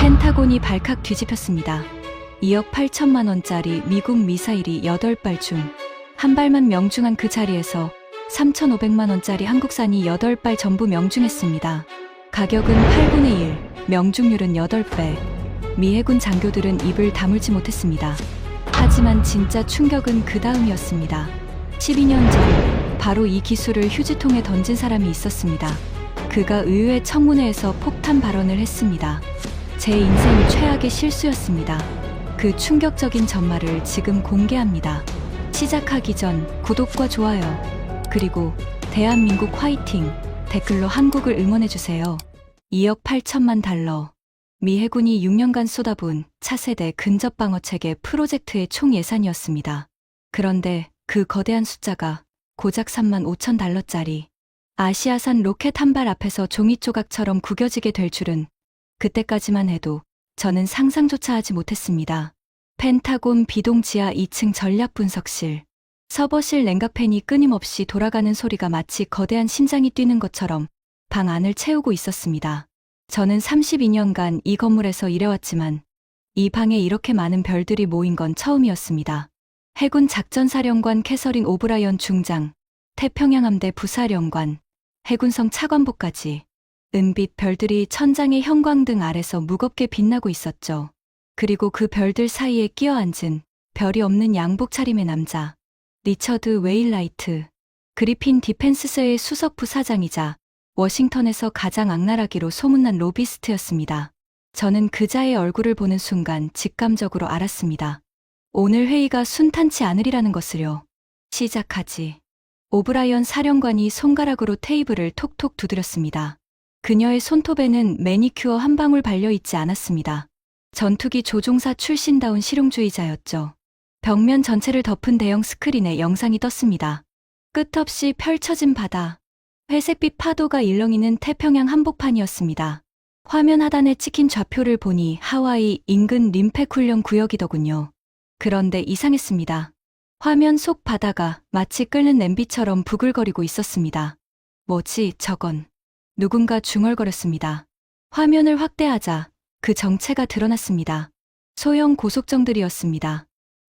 펜타곤이 발칵 뒤집혔습니다. 2억 8천만 원짜리 미국 미사일이 8발 중 한 발만 명중한 그 자리에서 3,500만 원짜리 한국산이 8발 전부 명중했습니다. 가격은 8분의 1, 명중률은 8배. 미 해군 장교들은 입을 다물지 못했습니다. 하지만 진짜 충격은 그 다음이었습니다. 12년 전 바로 이 기술을 휴지통에 던진 사람이 있었습니다. 그가 의회 청문회에서 폭탄 발언을 했습니다. 제 인생 최악의 실수였습니다. 그 충격적인 전말을 지금 공개합니다. 시작하기 전 구독과 좋아요, 그리고 대한민국 화이팅 댓글로 한국을 응원해주세요. 2억 8천만 달러. 미 해군이 6년간 쏟아부은 차세대 근접방어체계 프로젝트의 총 예산이었습니다. 그런데 그 거대한 숫자가 고작 3만 5천 달러짜리 아시아산 로켓 한 발 앞에서 종이 조각처럼 구겨지게 될 줄은 그때까지만 해도 저는 상상조차 하지 못했습니다. 펜타곤 비동 지하 2층 전략분석실. 서버실 냉각팬이 끊임없이 돌아가는 소리가 마치 거대한 심장이 뛰는 것처럼 방 안을 채우고 있었습니다. 저는 32년간 이 건물에서 일해왔지만 이 방에 이렇게 많은 별들이 모인 건 처음이었습니다. 해군 작전사령관 캐서린 오브라이언 중장, 태평양 함대 부사령관, 해군성 차관보까지 은빛 별들이 천장의 형광등 아래서 무겁게 빛나고 있었죠. 그리고 그 별들 사이에 끼어 앉은 별이 없는 양복 차림의 남자, 리처드 웨일라이트, 그리핀 디펜스사의 수석 부사장이자 워싱턴에서 가장 악랄하기로 소문난 로비스트였습니다. 저는 그자의 얼굴을 보는 순간 직감적으로 알았습니다. 오늘 회의가 순탄치 않으리라는 것을요. 시작하지. 오브라이언 사령관이 손가락으로 테이블을 톡톡 두드렸습니다. 그녀의 손톱에는 매니큐어 한 방울 발려있지 않았습니다. 전투기 조종사 출신다운 실용주의자였죠. 벽면 전체를 덮은 대형 스크린에 영상이 떴습니다. 끝없이 펼쳐진 바다, 회색빛 파도가 일렁이는 태평양 한복판이었습니다. 화면 하단에 찍힌 좌표를 보니 하와이 인근 림팩 훈련 구역이더군요. 그런데 이상했습니다. 화면 속 바다가 마치 끓는 냄비처럼 부글거리고 있었습니다. 뭐지 저건? 누군가 중얼거렸습니다. 화면을 확대하자 그 정체가 드러났습니다. 소형 고속정들이었습니다.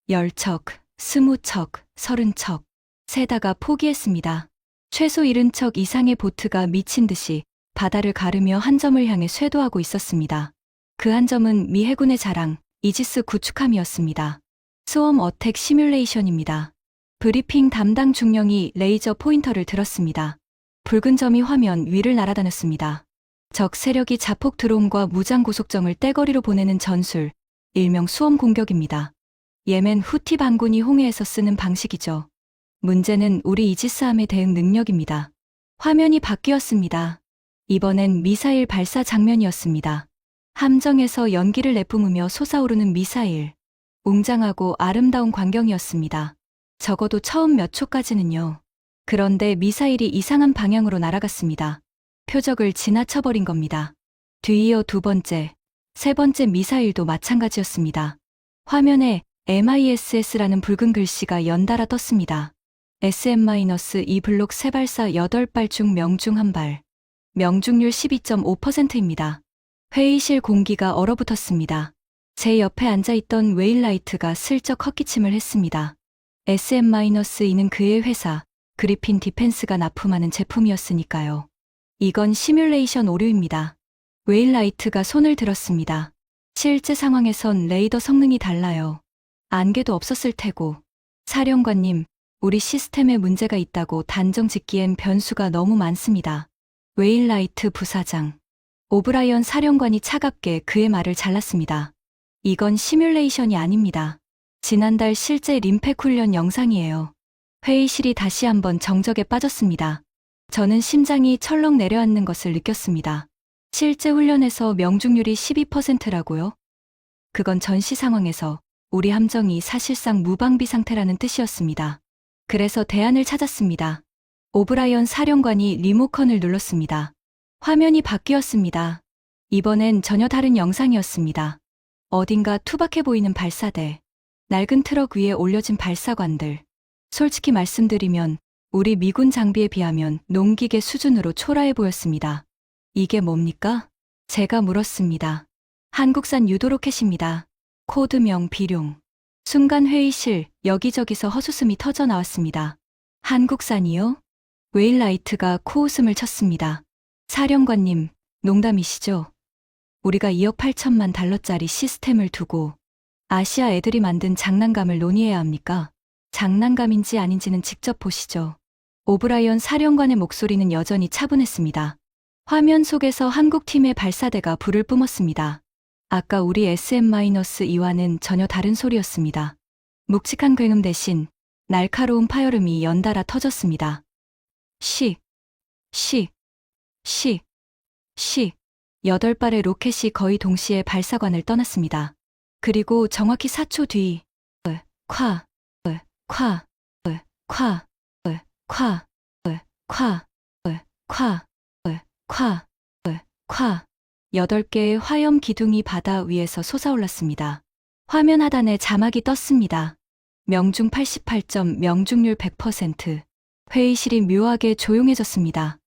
10척, 20척, 30척. 세다가 포기했습니다. 최소 70척 이상의 보트가 미친 듯이 바다를 가르며 한 점을 향해 쇄도하고 있었습니다. 그 한 점은 미 해군의 자랑, 이지스 구축함이었습니다. 스웜 어택 시뮬레이션입니다. 브리핑 담당 중령이 레이저 포인터를 들었습니다. 붉은 점이 화면 위를 날아다녔습니다. 적 세력이 자폭 드론과 무장 고속정을 떼거리로 보내는 전술, 일명 수험 공격입니다. 예멘 후티 반군이 홍해에서 쓰는 방식이죠. 문제는 우리 이지스함의 대응 능력입니다. 화면이 바뀌었습니다. 이번엔 미사일 발사 장면이었습니다. 함정에서 연기를 내뿜으며 솟아오르는 미사일. 웅장하고 아름다운 광경이었습니다. 적어도 처음 몇 초까지는요. 그런데 미사일이 이상한 방향으로 날아갔습니다. 표적을 지나쳐버린 겁니다. 뒤이어 두 번째, 세 번째 미사일도 마찬가지였습니다. 화면에 MISS라는 붉은 글씨가 연달아 떴습니다. SM-2 블록 3발사 8발 중 명중 1발. 명중률 12.5%입니다. 회의실 공기가 얼어붙었습니다. 제 옆에 앉아있던 웨일라이트가 슬쩍 헛기침을 했습니다. SM-2는 그의 회사, 그리핀 디펜스가 납품하는 제품이었으니까요. 이건 시뮬레이션 오류입니다. 웨일라이트가 손을 들었습니다. 실제 상황에선 레이더 성능이 달라요. 안개도 없었을 테고. 사령관님, 우리 시스템에 문제가 있다고 단정 짓기엔 변수가 너무 많습니다. 웨일라이트 부사장. 오브라이언 사령관이 차갑게 그의 말을 잘랐습니다. 이건 시뮬레이션이 아닙니다. 지난달 실제 림팩 훈련 영상이에요. 회의실이 다시 한번 정적에 빠졌습니다. 저는 심장이 철렁 내려앉는 것을 느꼈습니다. 실제 훈련에서 명중률이 12%라고요? 그건 전시 상황에서 우리 함정이 사실상 무방비 상태라는 뜻이었습니다. 그래서 대안을 찾았습니다. 오브라이언 사령관이 리모컨을 눌렀습니다. 화면이 바뀌었습니다. 이번엔 전혀 다른 영상이었습니다. 어딘가 투박해 보이는 발사대, 낡은 트럭 위에 올려진 발사관들. 솔직히 말씀드리면 우리 미군 장비에 비하면 농기계 수준으로 초라해 보였습니다. 이게 뭡니까? 제가 물었습니다. 한국산 유도로켓입니다. 코드명 비룡. 순간 회의실 여기저기서 헛웃음이 터져 나왔습니다. 한국산이요? 웨일라이트가 코웃음을 쳤습니다. 사령관님, 농담이시죠? 우리가 2억 8천만 달러짜리 시스템을 두고 아시아 애들이 만든 장난감을 논의해야 합니까? 장난감인지 아닌지는 직접 보시죠. 오브라이언 사령관의 목소리는 여전히 차분했습니다. 화면 속에서 한국팀의 발사대가 불을 뿜었습니다. 아까 우리 SM-2와는 전혀 다른 소리였습니다. 묵직한 굉음 대신 날카로운 파열음이 연달아 터졌습니다. 시, 8발의 로켓이 거의 동시에 발사관을 떠났습니다. 그리고 정확히 4초 뒤, 콱, 8개의 화염 기둥이 바다 위에서 솟아올랐습니다. 화면 하단에 자막이 떴습니다. 명중 88점, 명중률 100%. 회의실이 묘하게 조용해졌습니다.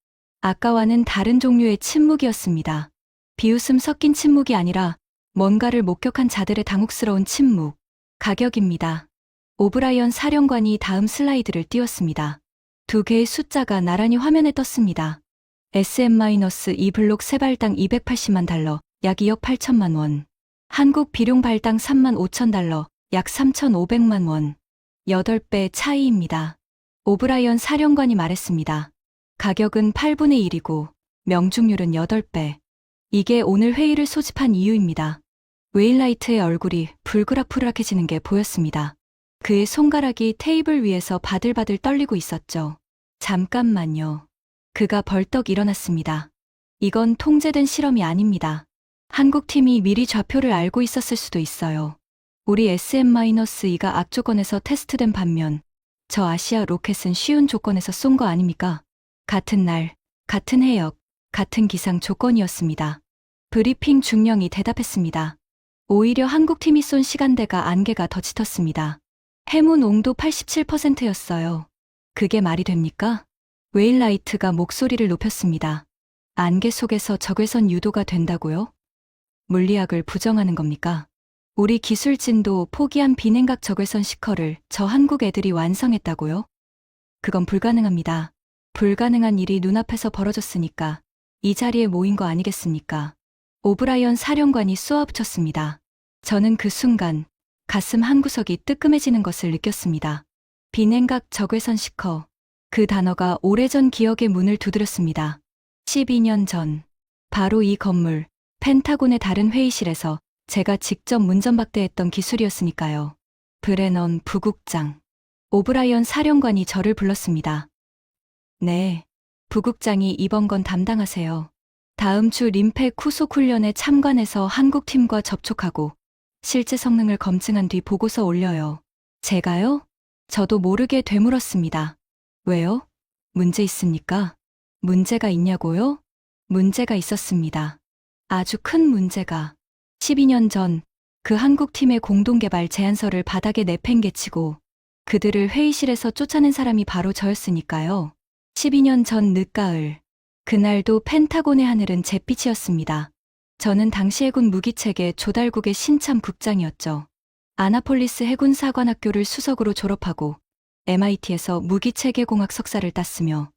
아까와는 다른 종류의 침묵이었습니다. 비웃음 섞인 침묵이 아니라 뭔가를 목격한 자들의 당혹스러운 침묵. 가격입니다. 오브라이언 사령관이 다음 슬라이드를 띄웠습니다. 2개의 숫자가 나란히 화면에 떴습니다. SM-2 블록 3발당 280만 달러, 약 2억 8천만 원. 한국 비룡 발당 3만 5천 달러, 약 3,500만 원. 8배 차이입니다. 오브라이언 사령관이 말했습니다. 가격은 8분의 1이고 명중률은 8배. 이게 오늘 회의를 소집한 이유입니다. 웨일라이트의 얼굴이 불그락불락해지는 게 보였습니다. 그의 손가락이 테이블 위에서 바들바들 떨리고 있었죠. 잠깐만요. 그가 벌떡 일어났습니다. 이건 통제된 실험이 아닙니다. 한국팀이 미리 좌표를 알고 있었을 수도 있어요. 우리 SM-2가 악조건에서 테스트된 반면 저 아시아 로켓은 쉬운 조건에서 쏜 거 아닙니까? 같은 날, 같은 해역, 같은 기상 조건이었습니다. 브리핑 중령이 대답했습니다. 오히려 한국팀이 쏜 시간대가 안개가 더 짙었습니다. 해무 농도 87%였어요. 그게 말이 됩니까? 웨일라이트가 목소리를 높였습니다. 안개 속에서 적외선 유도가 된다고요? 물리학을 부정하는 겁니까? 우리 기술진도 포기한 비냉각 적외선 시커를 저 한국 애들이 완성했다고요? 그건 불가능합니다. 불가능한 일이 눈앞에서 벌어졌으니까 이 자리에 모인 거 아니겠습니까? 오브라이언 사령관이 쏘아붙였습니다. 저는 그 순간 가슴 한구석이 뜨끔해지는 것을 느꼈습니다. 비냉각 적외선 시커. 그 단어가 오래전 기억의 문을 두드렸습니다. 12년 전, 바로 이 건물, 펜타곤의 다른 회의실에서 제가 직접 문전박대했던 기술이었으니까요. 브레넌 부국장. 오브라이언 사령관이 저를 불렀습니다. 네, 부국장이 이번 건 담당하세요. 다음 주 림팩 후속 훈련에 참관해서 한국팀과 접촉하고 실제 성능을 검증한 뒤 보고서 올려요. 제가요? 저도 모르게 되물었습니다. 왜요? 문제 있습니까? 문제가 있냐고요? 문제가 있었습니다. 아주 큰 문제가. 12년 전 그 한국팀의 공동개발 제안서를 바닥에 내팽개치고 그들을 회의실에서 쫓아낸 사람이 바로 저였으니까요. 12년 전 늦가을. 그날도 펜타곤의 하늘은 잿빛이었습니다. 저는 당시 해군 무기체계 조달국의 신참 국장이었죠. 아나폴리스 해군사관학교를 수석으로 졸업하고 MIT에서 무기체계공학 석사를 땄으며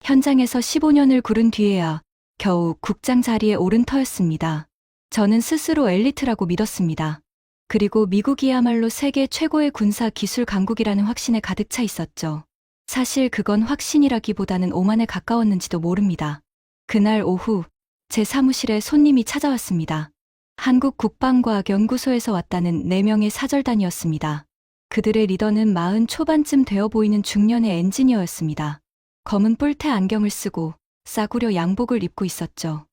현장에서 15년을 구른 뒤에야 겨우 국장 자리에 오른 터였습니다. 저는 스스로 엘리트라고 믿었습니다. 그리고 미국이야말로 세계 최고의 군사 기술 강국이라는 확신에 가득 차 있었죠. 사실 그건 확신이라기보다는 오만에 가까웠는지도 모릅니다. 그날 오후 제 사무실에 손님이 찾아왔습니다. 한국 국방과학연구소에서 왔다는 4명의 사절단이었습니다. 그들의 리더는 40 초반쯤 되어 보이는 중년의 엔지니어였습니다. 검은 뿔테 안경을 쓰고 싸구려 양복을 입고 있었죠.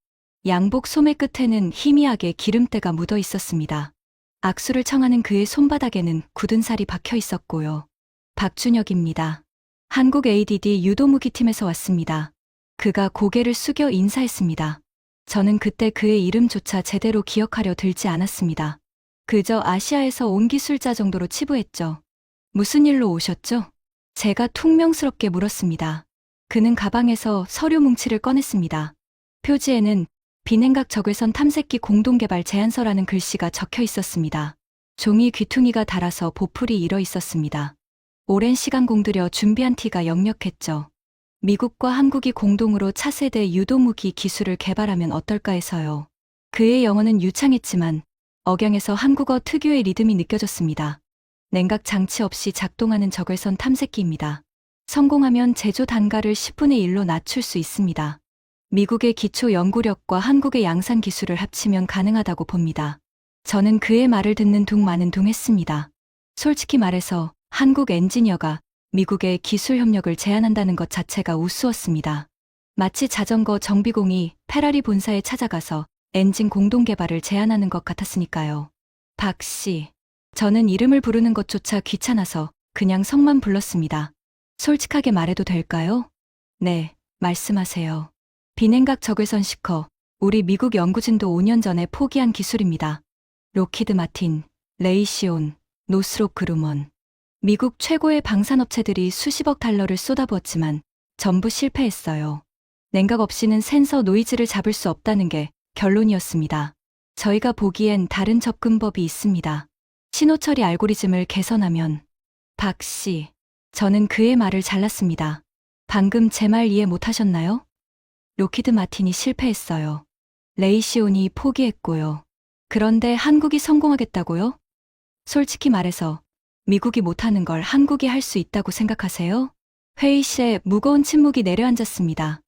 양복 소매 끝에는 희미하게 기름때가 묻어 있었습니다. 악수를 청하는 그의 손바닥에는 굳은 살이 박혀 있었고요. 박준혁입니다. 한국 ADD 유도무기팀에서 왔습니다. 그가 고개를 숙여 인사했습니다. 저는 그때 그의 이름조차 제대로 기억하려 들지 않았습니다. 그저 아시아에서 온 기술자 정도로 치부했죠. 무슨 일로 오셨죠? 제가 퉁명스럽게 물었습니다. 그는 가방에서 서류 뭉치를 꺼냈습니다. 표지에는 비냉각 적외선 탐색기 공동개발 제안서라는 글씨가 적혀 있었습니다. 종이 귀퉁이가 닳아서 보풀이 일어 있었습니다. 오랜 시간 공들여 준비한 티가 역력했죠. 미국과 한국이 공동으로 차세대 유도무기 기술을 개발하면 어떨까 해서요. 그의 영어는 유창했지만 억양에서 한국어 특유의 리듬이 느껴졌습니다. 냉각 장치 없이 작동하는 적외선 탐색기입니다. 성공하면 제조 단가를 10분의 1로 낮출 수 있습니다. 미국의 기초 연구력과 한국의 양산 기술을 합치면 가능하다고 봅니다. 저는 그의 말을 듣는 둥 마는 둥 했습니다. 솔직히 말해서 한국 엔지니어가 미국의 기술 협력을 제안한다는 것 자체가 우스웠습니다. 마치 자전거 정비공이 페라리 본사에 찾아가서 엔진 공동 개발을 제안하는 것 같았으니까요. 박 씨. 저는 이름을 부르는 것조차 귀찮아서 그냥 성만 불렀습니다. 솔직하게 말해도 될까요? 네, 말씀하세요. 비냉각 적외선 시커, 우리 미국 연구진도 5년 전에 포기한 기술입니다. 록히드 마틴, 레이시온, 노스롭 그루먼. 미국 최고의 방산업체들이 수십억 달러를 쏟아부었지만 전부 실패했어요. 냉각 없이는 센서 노이즈를 잡을 수 없다는 게 결론이었습니다. 저희가 보기엔 다른 접근법이 있습니다. 신호 처리 알고리즘을 개선하면. 박 씨, 저는 그의 말을 잘랐습니다. 방금 제 말 이해 못하셨나요? 록히드 마틴이 실패했어요. 레이시온이 포기했고요. 그런데 한국이 성공하겠다고요? 솔직히 말해서 미국이 못하는 걸 한국이 할 수 있다고 생각하세요? 회의실에 무거운 침묵이 내려앉았습니다.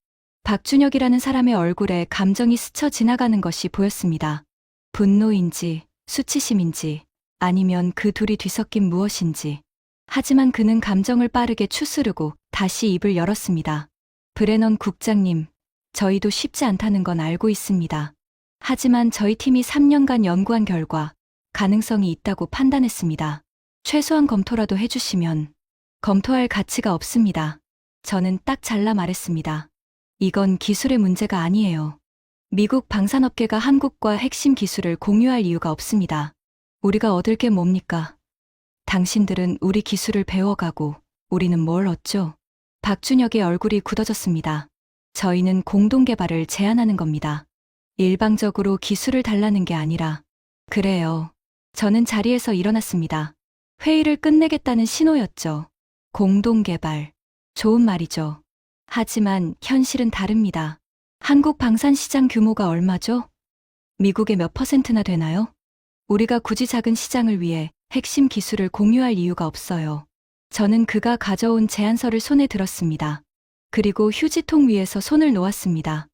박준혁이라는 사람의 얼굴에 감정이 스쳐 지나가는 것이 보였습니다. 분노인지, 수치심인지, 아니면 그 둘이 뒤섞인 무엇인지. 하지만 그는 감정을 빠르게 추스르고 다시 입을 열었습니다. 브레넌 국장님, 저희도 쉽지 않다는 건 알고 있습니다. 하지만 저희 팀이 3년간 연구한 결과 가능성이 있다고 판단했습니다. 최소한 검토라도 해주시면. 검토할 가치가 없습니다. 저는 딱 잘라 말했습니다. 이건 기술의 문제가 아니에요. 미국 방산업계가 한국과 핵심 기술을 공유할 이유가 없습니다. 우리가 얻을 게 뭡니까? 당신들은 우리 기술을 배워가고 우리는 뭘 얻죠? 박준혁의 얼굴이 굳어졌습니다. 저희는 공동개발을 제안하는 겁니다. 일방적으로 기술을 달라는 게 아니라. 그래요. 저는 자리에서 일어났습니다. 회의를 끝내겠다는 신호였죠. 공동개발. 좋은 말이죠. 하지만 현실은 다릅니다. 한국 방산 시장 규모가 얼마죠? 미국의 몇 퍼센트나 되나요? 우리가 굳이 작은 시장을 위해 핵심 기술을 공유할 이유가 없어요. 저는 그가 가져온 제안서를 손에 들었습니다. 그리고 휴지통 위에서 손을 놓았습니다.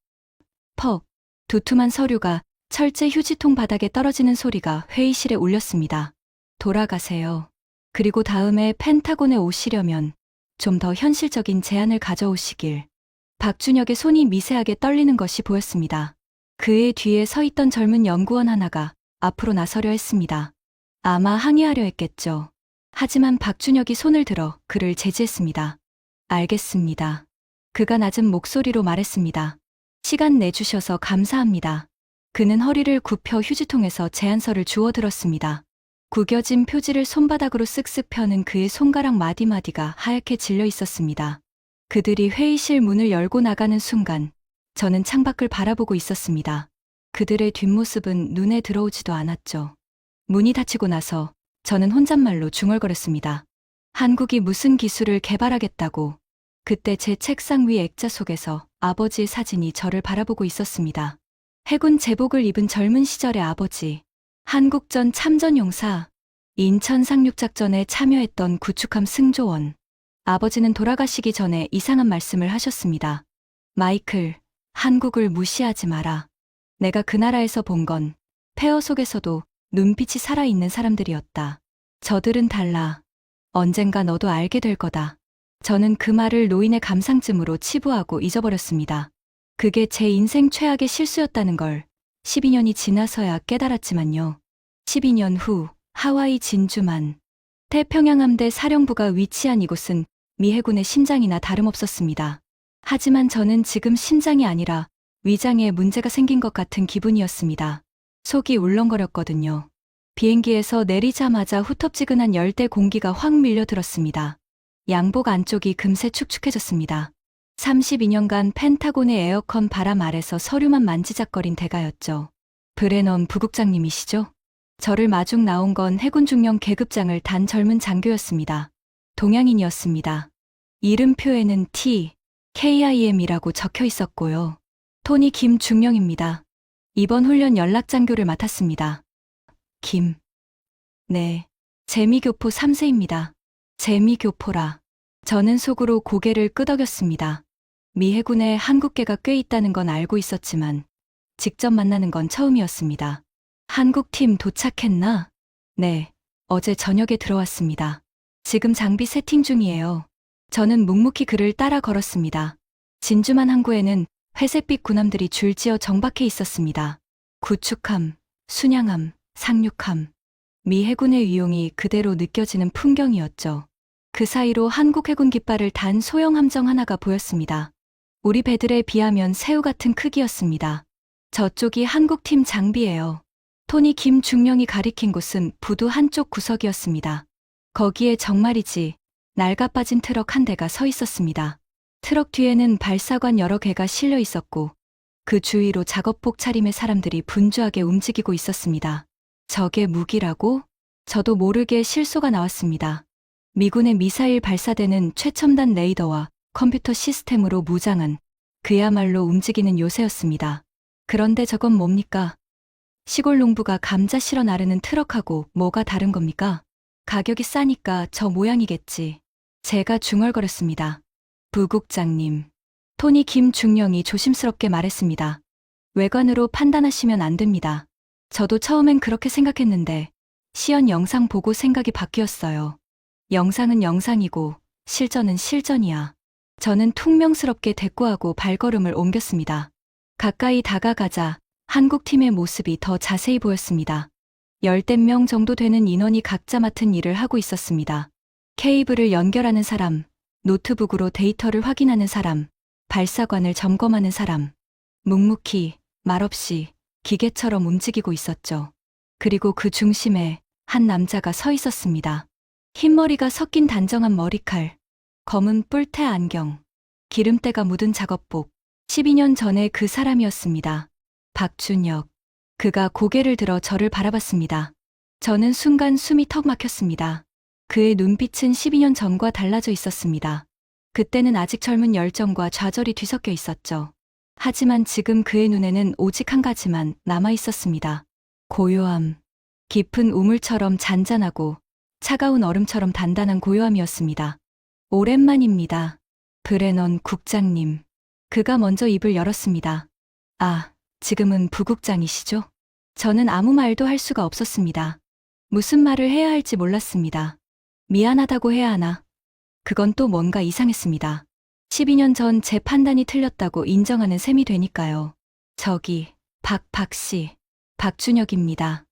퍽, 두툼한 서류가 철제 휴지통 바닥에 떨어지는 소리가 회의실에 울렸습니다. 돌아가세요. 그리고 다음에 펜타곤에 오시려면 좀 더 현실적인 제안을 가져오시길. 박준혁의 손이 미세하게 떨리는 것이 보였습니다. 그의 뒤에 서 있던 젊은 연구원 하나가 앞으로 나서려 했습니다. 아마 항의하려 했겠죠. 하지만 박준혁이 손을 들어 그를 제지했습니다. 알겠습니다. 그가 낮은 목소리로 말했습니다. 시간 내주셔서 감사합니다. 그는 허리를 굽혀 휴지통에서 제안서를 주워들었습니다. 구겨진 표지를 손바닥으로 쓱쓱 펴는 그의 손가락 마디마디가 하얗게 질려 있었습니다. 그들이 회의실 문을 열고 나가는 순간 저는 창밖을 바라보고 있었습니다. 그들의 뒷모습은 눈에 들어오지도 않았죠. 문이 닫히고 나서 저는 혼잣말로 중얼거렸습니다. 한국이 무슨 기술을 개발하겠다고. 그때 제 책상 위 액자 속에서 아버지의 사진이 저를 바라보고 있었습니다. 해군 제복을 입은 젊은 시절의 아버지. 한국전 참전용사, 인천 상륙작전에 참여했던 구축함 승조원. 아버지는 돌아가시기 전에 이상한 말씀을 하셨습니다. 마이클, 한국을 무시하지 마라. 내가 그 나라에서 본 건 폐허 속에서도 눈빛이 살아있는 사람들이었다. 저들은 달라. 언젠가 너도 알게 될 거다. 저는 그 말을 노인의 감상쯤으로 치부하고 잊어버렸습니다. 그게 제 인생 최악의 실수였다는 걸 12년이 지나서야 깨달았지만요. 12년 후 하와이 진주만. 태평양 함대 사령부가 위치한 이곳은 미 해군의 심장이나 다름없었습니다. 하지만 저는 지금 심장이 아니라 위장에 문제가 생긴 것 같은 기분이었습니다. 속이 울렁거렸거든요. 비행기에서 내리자마자 후텁지근한 열대 공기가 확 밀려들었습니다. 양복 안쪽이 금세 축축해졌습니다. 32년간 펜타곤의 에어컨 바람 아래서 서류만 만지작거린 대가였죠. 브레넌 부국장님이시죠? 저를 마중 나온 건 해군 중령 계급장을 단 젊은 장교였습니다. 동양인이었습니다. 이름표에는 KIM이라고 적혀 있었고요. 토니 김중령입니다. 이번 훈련 연락장교를 맡았습니다. 김. 네. 재미교포 3세입니다. 재미교포라. 저는 속으로 고개를 끄덕였습니다. 미 해군에 한국계가 꽤 있다는 건 알고 있었지만 직접 만나는 건 처음이었습니다. 한국팀 도착했나? 네. 어제 저녁에 들어왔습니다. 지금 장비 세팅 중이에요. 저는 묵묵히 그를 따라 걸었습니다. 진주만 항구에는 회색빛 군함들이 줄지어 정박해 있었습니다. 구축함, 순양함, 상륙함. 미 해군의 위용이 그대로 느껴지는 풍경이었죠. 그 사이로 한국 해군 깃발을 단 소형 함정 하나가 보였습니다. 우리 배들에 비하면 새우 같은 크기였습니다. 저쪽이 한국팀 장비예요. 토니 김중령이 가리킨 곳은 부두 한쪽 구석이었습니다. 거기에 정말이지 낡아빠진 트럭 한 대가 서 있었습니다. 트럭 뒤에는 발사관 여러 개가 실려 있었고 그 주위로 작업복 차림의 사람들이 분주하게 움직이고 있었습니다. 저게 무기라고? 저도 모르게 실소가 나왔습니다. 미군의 미사일 발사대는 최첨단 레이더와 컴퓨터 시스템으로 무장한 그야말로 움직이는 요새였습니다. 그런데 저건 뭡니까? 시골 농부가 감자 실어 나르는 트럭하고 뭐가 다른 겁니까? 가격이 싸니까 저 모양이겠지. 제가 중얼거렸습니다. 부국장님. 토니 김중령이 조심스럽게 말했습니다. 외관으로 판단하시면 안 됩니다. 저도 처음엔 그렇게 생각했는데 시연 영상 보고 생각이 바뀌었어요. 영상은 영상이고 실전은 실전이야. 저는 퉁명스럽게 대꾸하고 발걸음을 옮겼습니다. 가까이 다가가자 한국팀의 모습이 더 자세히 보였습니다. 10대 명 정도 되는 인원이 각자 맡은 일을 하고 있었습니다. 케이블을 연결하는 사람, 노트북으로 데이터를 확인하는 사람, 발사관을 점검하는 사람. 묵묵히, 말없이, 기계처럼 움직이고 있었죠. 그리고 그 중심에 한 남자가 서 있었습니다. 흰머리가 섞인 단정한 머리칼, 검은 뿔테 안경, 기름때가 묻은 작업복. 12년 전에 그 사람이었습니다. 박준혁. 그가 고개를 들어 저를 바라봤습니다. 저는 순간 숨이 턱 막혔습니다. 그의 눈빛은 12년 전과 달라져 있었습니다. 그때는 아직 젊은 열정과 좌절이 뒤섞여 있었죠. 하지만 지금 그의 눈에는 오직 한 가지만 남아 있었습니다. 고요함. 깊은 우물처럼 잔잔하고 차가운 얼음처럼 단단한 고요함이었습니다. 오랜만입니다. 브레넌 국장님. 그가 먼저 입을 열었습니다. 아, 지금은 부국장이시죠? 저는 아무 말도 할 수가 없었습니다. 무슨 말을 해야 할지 몰랐습니다. 미안하다고 해야 하나? 그건 또 뭔가 이상했습니다. 12년 전 제 판단이 틀렸다고 인정하는 셈이 되니까요. 저기, 박씨, 박준혁입니다.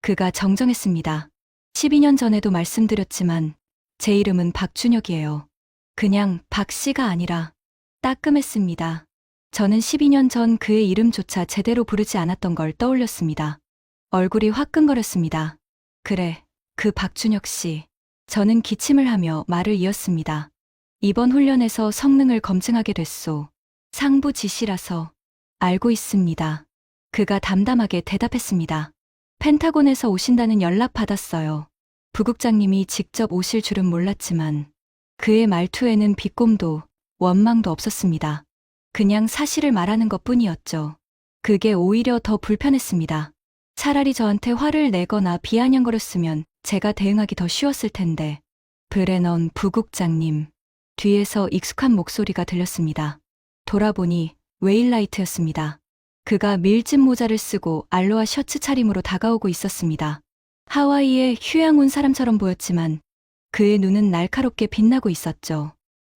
그가 정정했습니다. 12년 전에도 말씀드렸지만 제 이름은 박준혁이에요. 그냥 박씨가 아니라 따끔했습니다. 저는 12년 전 그의 이름조차 제대로 부르지 않았던 걸 떠올렸습니다. 얼굴이 화끈거렸습니다. 그래, 그 박준혁 씨. 저는 기침을 하며 말을 이었습니다. 이번 훈련에서 성능을 검증하게 됐소. 상부 지시라서 알고 있습니다. 그가 담담하게 대답했습니다. 펜타곤에서 오신다는 연락 받았어요. 부국장님이 직접 오실 줄은 몰랐지만 그의 말투에는 비꼼도 원망도 없었습니다. 그냥 사실을 말하는 것뿐이었죠. 그게 오히려 더 불편했습니다. 차라리 저한테 화를 내거나 비아냥거렸으면 제가 대응하기 더 쉬웠을 텐데. 브레넌 부국장님. 뒤에서 익숙한 목소리가 들렸습니다. 돌아보니 웨일라이트였습니다. 그가 밀짚 모자를 쓰고 알로하 셔츠 차림으로 다가오고 있었습니다. 하와이에 휴양 온 사람처럼 보였지만 그의 눈은 날카롭게 빛나고 있었죠.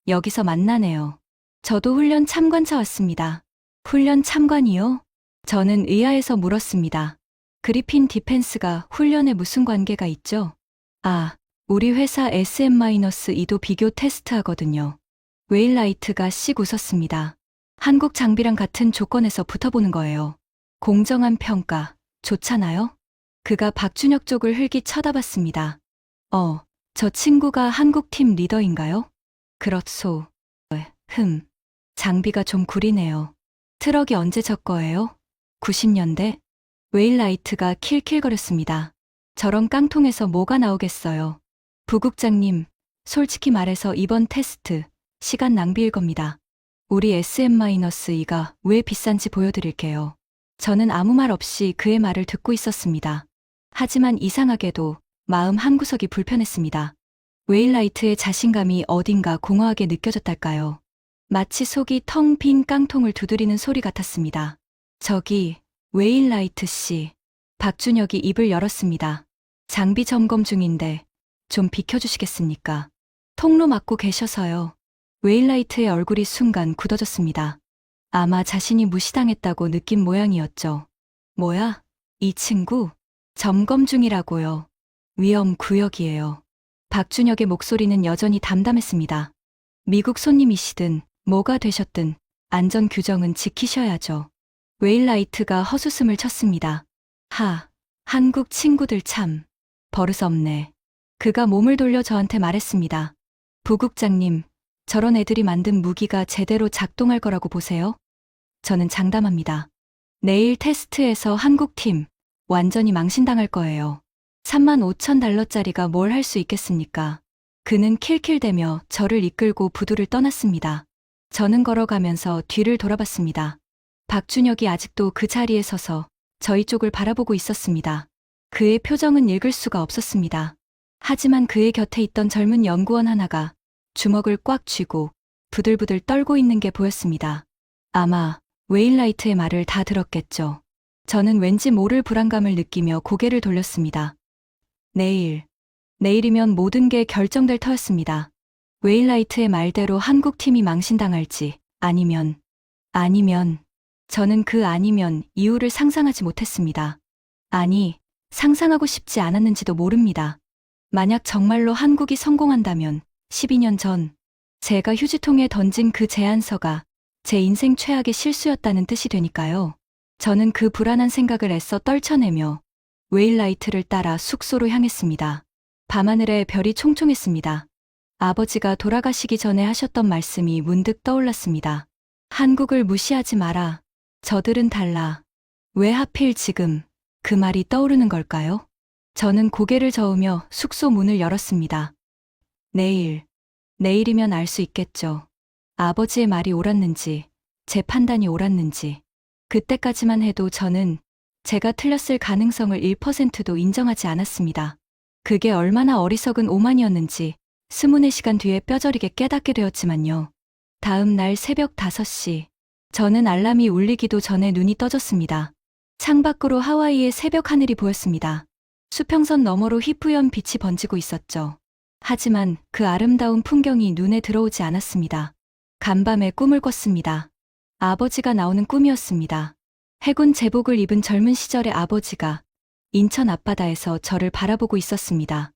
여기서 만나네요. 저도 훈련 참관차 왔습니다. 훈련 참관이요? 저는 의아해서 물었습니다. 그리핀 디펜스가 훈련에 무슨 관계가 있죠? 아, 우리 회사 SM-2도 비교 테스트 하거든요. 웨일라이트가 씩 웃었습니다. 한국 장비랑 같은 조건에서 붙어보는 거예요. 공정한 평가, 좋잖아요? 그가 박준혁 쪽을 흘기 쳐다봤습니다. 저 친구가 한국팀 리더인가요? 그렇소. 장비가 좀 구리네요. 트럭이 언제 저 거예요? 90년대? 웨일라이트가 킬킬거렸습니다. 저런 깡통에서 뭐가 나오겠어요. 부국장님, 솔직히 말해서 이번 테스트, 시간 낭비일 겁니다. 우리 SM-2가 왜 비싼지 보여드릴게요. 저는 아무 말 없이 그의 말을 듣고 있었습니다. 하지만 이상하게도 마음 한구석이 불편했습니다. 웨일라이트의 자신감이 어딘가 공허하게 느껴졌달까요? 마치 속이 텅 빈 깡통을 두드리는 소리 같았습니다. 저기, 웨일라이트 씨. 박준혁이 입을 열었습니다. 장비 점검 중인데 좀 비켜주시겠습니까? 통로 막고 계셔서요. 웨일라이트의 얼굴이 순간 굳어졌습니다. 아마 자신이 무시당했다고 느낀 모양이었죠. 뭐야? 이 친구? 점검 중이라고요. 위험 구역이에요. 박준혁의 목소리는 여전히 담담했습니다. 미국 손님이시든 뭐가 되셨든 안전 규정은 지키셔야죠. 웨일라이트가 헛웃음을 쳤습니다. 한국 친구들 참 버릇없네. 그가 몸을 돌려 저한테 말했습니다. 부국장님, 저런 애들이 만든 무기가 제대로 작동할 거라고 보세요? 저는 장담합니다. 내일 테스트에서 한국팀 완전히 망신당할 거예요. 35,000달러짜리가 뭘 할 수 있겠습니까? 그는 킬킬대며 저를 이끌고 부두를 떠났습니다. 저는 걸어가면서 뒤를 돌아봤습니다. 박준혁이 아직도 그 자리에 서서 저희 쪽을 바라보고 있었습니다. 그의 표정은 읽을 수가 없었습니다. 하지만 그의 곁에 있던 젊은 연구원 하나가 주먹을 꽉 쥐고 부들부들 떨고 있는 게 보였습니다. 아마 웨일라이트의 말을 다 들었겠죠. 저는 왠지 모를 불안감을 느끼며 고개를 돌렸습니다. 내일이면 모든 게 결정될 터였습니다. 웨일라이트의 말대로 한국팀이 망신당할지 아니면 저는 그 아니면 이유를 상상하지 못했습니다. 아니, 상상하고 싶지 않았는지도 모릅니다. 만약 정말로 한국이 성공한다면 12년 전 제가 휴지통에 던진 그 제안서가 제 인생 최악의 실수였다는 뜻이 되니까요. 저는 그 불안한 생각을 애써 떨쳐내며 웨일라이트를 따라 숙소로 향했습니다. 밤하늘에 별이 총총했습니다. 아버지가 돌아가시기 전에 하셨던 말씀이 문득 떠올랐습니다. 한국을 무시하지 마라. 저들은 달라. 왜 하필 지금 그 말이 떠오르는 걸까요? 저는 고개를 저으며 숙소 문을 열었습니다. 내일이면 알 수 있겠죠. 아버지의 말이 옳았는지, 제 판단이 옳았는지. 그때까지만 해도 저는 제가 틀렸을 가능성을 1%도 인정하지 않았습니다. 그게 얼마나 어리석은 오만이었는지 24시간 뒤에 뼈저리게 깨닫게 되었지만요. 다음 날 새벽 5시, 저는 알람이 울리기도 전에 눈이 떠졌습니다. 창밖으로 하와이의 새벽 하늘이 보였습니다. 수평선 너머로 희뿌연 빛이 번지고 있었죠. 하지만 그 아름다운 풍경이 눈에 들어오지 않았습니다. 간밤에 꿈을 꿨습니다. 아버지가 나오는 꿈이었습니다. 해군 제복을 입은 젊은 시절의 아버지가 인천 앞바다에서 저를 바라보고 있었습니다.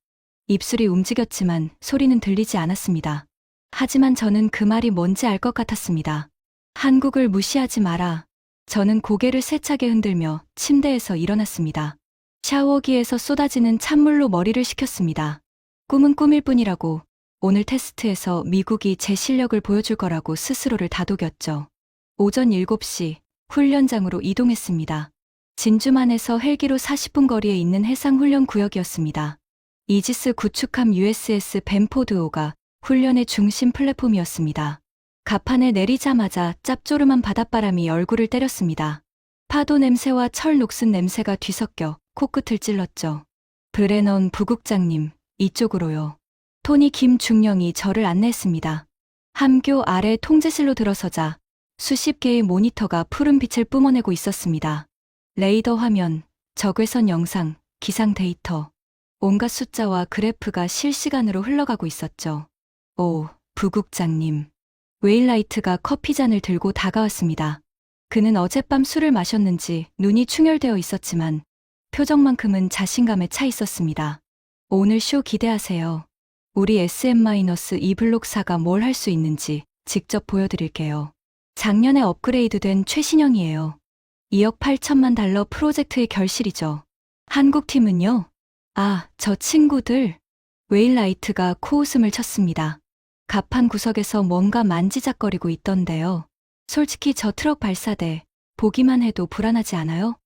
입술이 움직였지만 소리는 들리지 않았습니다. 하지만 저는 그 말이 뭔지 알 것 같았습니다. 한국을 무시하지 마라. 저는 고개를 세차게 흔들며 침대에서 일어났습니다. 샤워기에서 쏟아지는 찬물로 머리를 식혔습니다. 꿈은 꿈일 뿐이라고, 오늘 테스트에서 미국이 제 실력을 보여줄 거라고 스스로를 다독였죠. 오전 7시 훈련장으로 이동했습니다. 진주만에서 헬기로 40분 거리에 있는 해상훈련 구역이었습니다. 이지스 구축함 USS 벤포드호가 훈련의 중심 플랫폼이었습니다. 갑판에 내리자마자 짭조름한 바닷바람이 얼굴을 때렸습니다. 파도 냄새와 철 녹슨 냄새가 뒤섞여 코끝을 찔렀죠. 브레넌 부국장님, 이쪽으로요. 토니 김중령이 저를 안내했습니다. 함교 아래 통제실로 들어서자 수십 개의 모니터가 푸른 빛을 뿜어내고 있었습니다. 레이더 화면, 적외선 영상, 기상 데이터, 온갖 숫자와 그래프가 실시간으로 흘러가고 있었죠. 오, 부국장님. 웨일라이트가 커피잔을 들고 다가왔습니다. 그는 어젯밤 술을 마셨는지 눈이 충혈되어 있었지만 표정만큼은 자신감에 차 있었습니다. 오늘 쇼 기대하세요. 우리 SM-2 블록4가 뭘 할 수 있는지 직접 보여드릴게요. 작년에 업그레이드된 최신형이에요. 2억 8천만 달러 프로젝트의 결실이죠. 한국팀은요? 저 친구들. 웨일라이트가 코웃음을 쳤습니다. 갑판 구석에서 뭔가 만지작거리고 있던데요. 솔직히 저 트럭 발사대 보기만 해도 불안하지 않아요?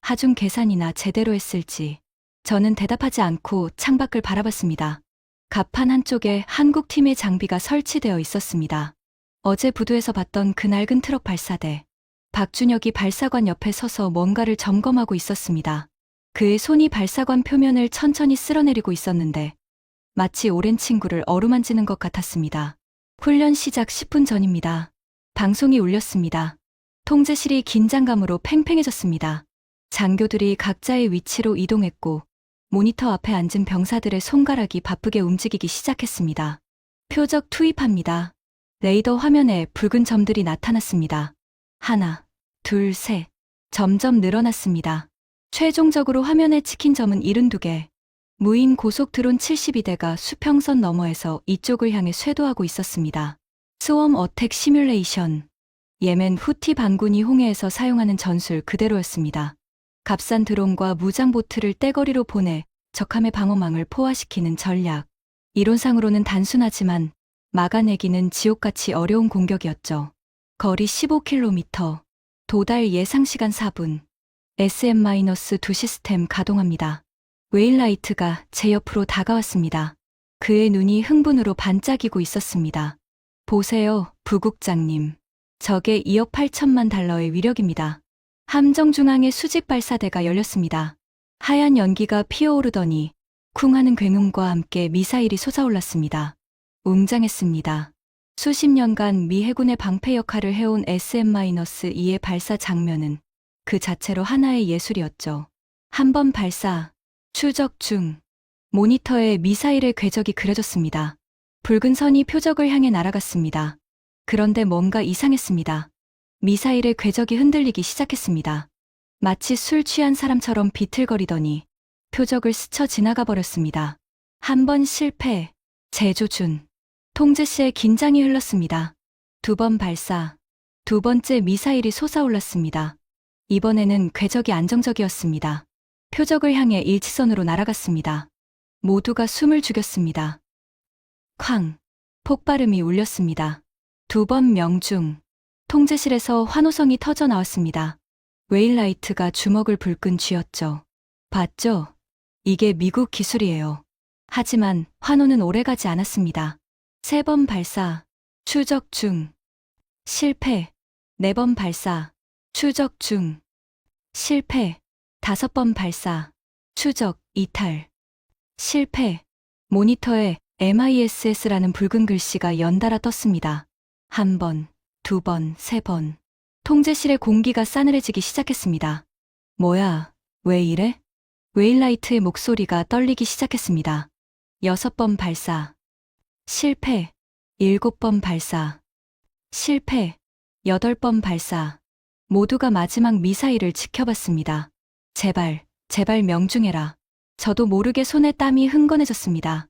하중 계산이나 제대로 했을지. 저는 대답하지 않고 창밖을 바라봤습니다. 갑판 한쪽에 한국팀의 장비가 설치되어 있었습니다. 어제 부두에서 봤던 그 낡은 트럭 발사대. 박준혁이 발사관 옆에 서서 뭔가를 점검하고 있었습니다. 그의 손이 발사관 표면을 천천히 쓸어내리고 있었는데 마치 오랜 친구를 어루만지는 것 같았습니다. 훈련 시작 10분 전입니다. 방송이 울렸습니다. 통제실이 긴장감으로 팽팽해졌습니다. 장교들이 각자의 위치로 이동했고 모니터 앞에 앉은 병사들의 손가락이 바쁘게 움직이기 시작했습니다. 표적 투입합니다. 레이더 화면에 붉은 점들이 나타났습니다. 하나, 둘, 셋. 점점 늘어났습니다. 최종적으로 화면에 찍힌 점은 72개. 무인 고속 드론 72대가 수평선 너머에서 이쪽을 향해 쇄도하고 있었습니다. 스웜 어택 시뮬레이션. 예멘 후티 반군이 홍해에서 사용하는 전술 그대로였습니다. 값싼 드론과 무장 보트를 떼거리로 보내 적함의 방어망을 포화시키는 전략. 이론상으로는 단순하지만 막아내기는 지옥같이 어려운 공격이었죠. 거리 15km. 도달 예상시간 4분. SM-2 시스템 가동합니다. 웨일라이트가 제 옆으로 다가왔습니다. 그의 눈이 흥분으로 반짝이고 있었습니다. 보세요, 부국장님. 저게 2억 8천만 달러의 위력입니다. 함정 중앙에 수직 발사대가 열렸습니다. 하얀 연기가 피어오르더니 쿵 하는 굉음과 함께 미사일이 솟아올랐습니다. 웅장했습니다. 수십 년간 미 해군의 방패 역할을 해온 SM-2의 발사 장면은 그 자체로 하나의 예술이었죠. 한 번 발사, 추적 중. 모니터에 미사일의 궤적이 그려졌습니다. 붉은 선이 표적을 향해 날아갔습니다. 그런데 뭔가 이상했습니다. 미사일의 궤적이 흔들리기 시작했습니다. 마치 술 취한 사람처럼 비틀거리더니 표적을 스쳐 지나가 버렸습니다. 한 번 실패, 재조준. 통제실에 긴장이 흘렀습니다. 두 번 발사, 두 번째 미사일이 솟아올랐습니다. 이번에는 궤적이 안정적이었습니다. 표적을 향해 일치선으로 날아갔습니다. 모두가 숨을 죽였습니다. 쾅! 폭발음이 울렸습니다. 두 번 명중. 통제실에서 환호성이 터져 나왔습니다. 웨일라이트가 주먹을 불끈 쥐었죠. 봤죠? 이게 미국 기술이에요. 하지만 환호는 오래가지 않았습니다. 세 번 발사, 추적 중. 실패. 네 번 발사, 추적 중. 실패. 다섯 번 발사, 추적, 이탈. 실패. 모니터에 MISS라는 붉은 글씨가 연달아 떴습니다. 한 번, 두 번, 세 번. 통제실의 공기가 싸늘해지기 시작했습니다. 뭐야, 왜 이래? 웨일라이트의 목소리가 떨리기 시작했습니다. 6번 발사. 실패. 7번 발사. 실패. 8번 발사. 모두가 마지막 미사일을 지켜봤습니다. 제발, 제발 명중해라. 저도 모르게 손에 땀이 흥건해졌습니다.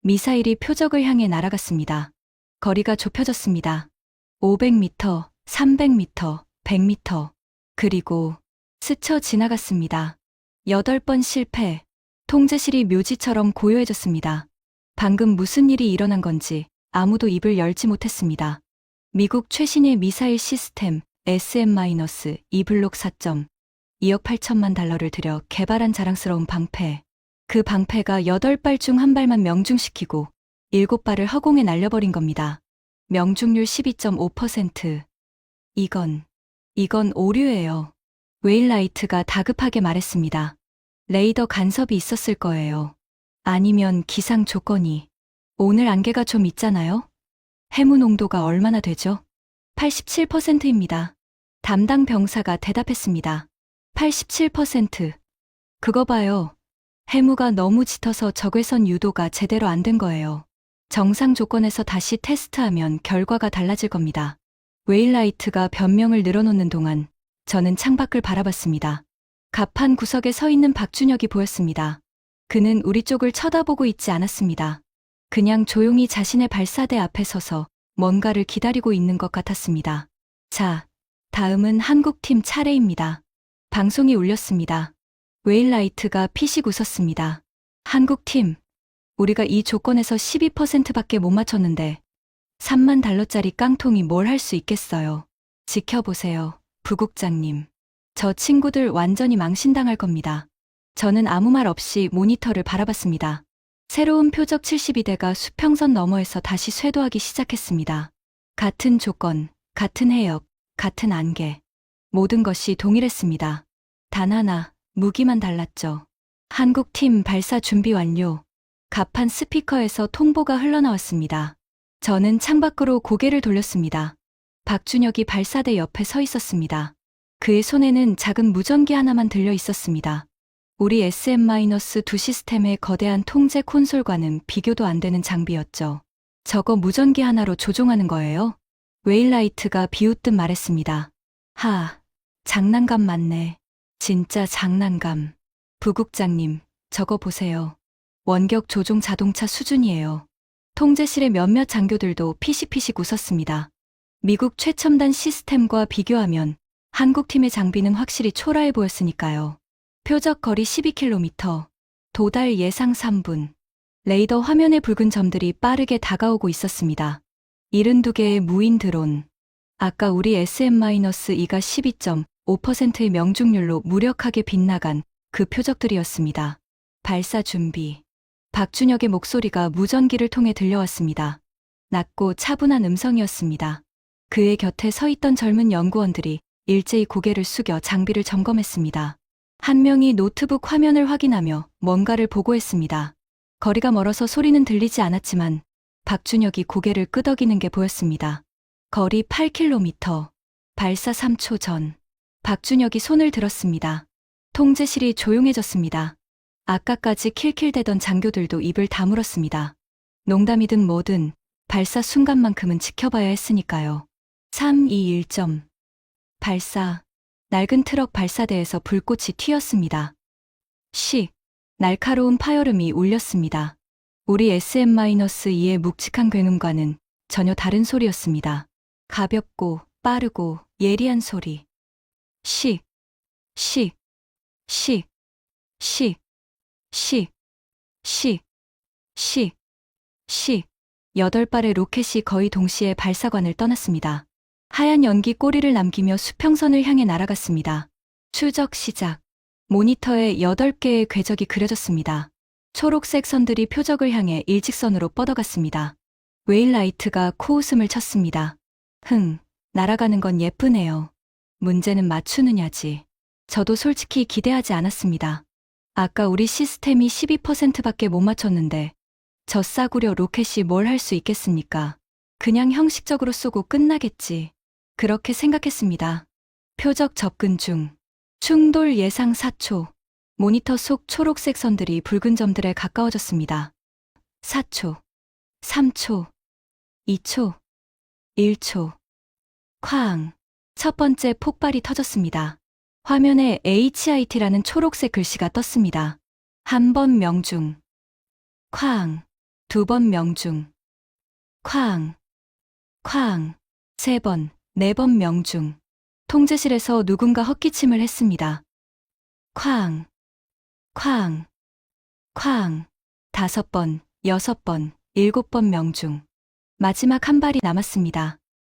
미사일이 표적을 향해 날아갔습니다. 거리가 좁혀졌습니다. 500m, 300m, 100m. 그리고 스쳐 지나갔습니다. 8번 실패. 통제실이 묘지처럼 고요해졌습니다. 방금 무슨 일이 일어난 건지 아무도 입을 열지 못했습니다. 미국 최신의 미사일 시스템 SM-2 블록 4점. 2억 8천만 달러를 들여 개발한 자랑스러운 방패. 그 방패가 8발 중 1발만 명중시키고 7발을 허공에 날려버린 겁니다. 명중률 12.5%. 이건 오류예요. 웨일라이트가 다급하게 말했습니다. 레이더 간섭이 있었을 거예요. 아니면 기상 조건이. 오늘 안개가 좀 있잖아요? 해무 농도가 얼마나 되죠? 87%입니다. 담당 병사가 대답했습니다. 87%. 그거 봐요. 해무가 너무 짙어서 적외선 유도가 제대로 안 된 거예요. 정상 조건에서 다시 테스트하면 결과가 달라질 겁니다. 웨일라이트가 변명을 늘어놓는 동안 저는 창밖을 바라봤습니다. 갑판 구석에 서 있는 박준혁이 보였습니다. 그는 우리 쪽을 쳐다보고 있지 않았습니다. 그냥 조용히 자신의 발사대 앞에 서서 뭔가를 기다리고 있는 것 같았습니다. 자, 다음은 한국팀 차례입니다. 방송이 울렸습니다. 웨일라이트가 피식 웃었습니다. 한국팀, 우리가 이 조건에서 12%밖에 못 맞췄는데 3만 달러짜리 깡통이 뭘 할 수 있겠어요. 지켜보세요, 부국장님. 저 친구들 완전히 망신당할 겁니다. 저는 아무 말 없이 모니터를 바라봤습니다. 새로운 표적 72대가 수평선 너머에서 다시 쇄도하기 시작했습니다. 같은 조건, 같은 해역, 같은 안개. 모든 것이 동일했습니다. 단 하나, 무기만 달랐죠. 한국팀 발사 준비 완료. 갑판 스피커에서 통보가 흘러나왔습니다. 저는 창밖으로 고개를 돌렸습니다. 박준혁이 발사대 옆에 서 있었습니다. 그의 손에는 작은 무전기 하나만 들려 있었습니다. 우리 SM-2 시스템의 거대한 통제 콘솔과는 비교도 안 되는 장비였죠. 저거 무전기 하나로 조종하는 거예요? 웨일라이트가 비웃듯 말했습니다. 장난감 맞네. 진짜 장난감. 부국장님, 저거 보세요. 원격 조종 자동차 수준이에요. 통제실의 몇몇 장교들도 피식피식 웃었습니다. 미국 최첨단 시스템과 비교하면 한국팀의 장비는 확실히 초라해 보였으니까요. 표적 거리 12km, 도달 예상 3분. 레이더 화면의 붉은 점들이 빠르게 다가오고 있었습니다. 72개의 무인 드론. 아까 우리 SM-2가 12.5%의 명중률로 무력하게 빗나간 그 표적들이었습니다. 발사 준비. 박준혁의 목소리가 무전기를 통해 들려왔습니다. 낮고 차분한 음성이었습니다. 그의 곁에 서 있던 젊은 연구원들이 일제히 고개를 숙여 장비를 점검했습니다. 한 명이 노트북 화면을 확인하며 뭔가를 보고했습니다. 거리가 멀어서 소리는 들리지 않았지만 박준혁이 고개를 끄덕이는 게 보였습니다. 거리 8km, 발사 3초 전. 박준혁이 손을 들었습니다. 통제실이 조용해졌습니다. 아까까지 킬킬대던 장교들도 입을 다물었습니다. 농담이든 뭐든 발사 순간만큼은 지켜봐야 했으니까요. 3, 2, 1점. 발사. 낡은 트럭 발사대에서 불꽃이 튀었습니다. 날카로운 파열음이 울렸습니다. 우리 SM-2의 묵직한 굉음과는 전혀 다른 소리였습니다. 가볍고 빠르고 예리한 소리. 시, 시, 시, 시, 시, 시, 시, 시. 8발의 로켓이 거의 동시에 발사관을 떠났습니다. 하얀 연기 꼬리를 남기며 수평선을 향해 날아갔습니다. 추적 시작. 모니터에 8개의 궤적이 그려졌습니다. 초록색 선들이 표적을 향해 일직선으로 뻗어갔습니다. 웨일라이트가 코웃음을 쳤습니다. 날아가는 건 예쁘네요. 문제는 맞추느냐지. 저도 솔직히 기대하지 않았습니다. 아까 우리 시스템이 12%밖에 못 맞췄는데 저 싸구려 로켓이 뭘 할 수 있겠습니까? 그냥 형식적으로 쏘고 끝나겠지. 그렇게 생각했습니다. 표적 접근 중. 충돌 예상 4초. 모니터 속 초록색 선들이 붉은 점들에 가까워졌습니다. 4초, 3초, 2초, 1초. 쾅. 첫 번째 폭발이 터졌습니다. 화면에 HIT라는 초록색 글씨가 떴습니다. 한 번 명중. 쾅. 2번 명중. 쾅. 쾅. 3번, 4번 명중. 통제실에서 누군가 헛기침을 했습니다. 쾅. 쾅. 쾅. 5번, 6번, 7번 명중. 마지막 한 발이 남았습니다.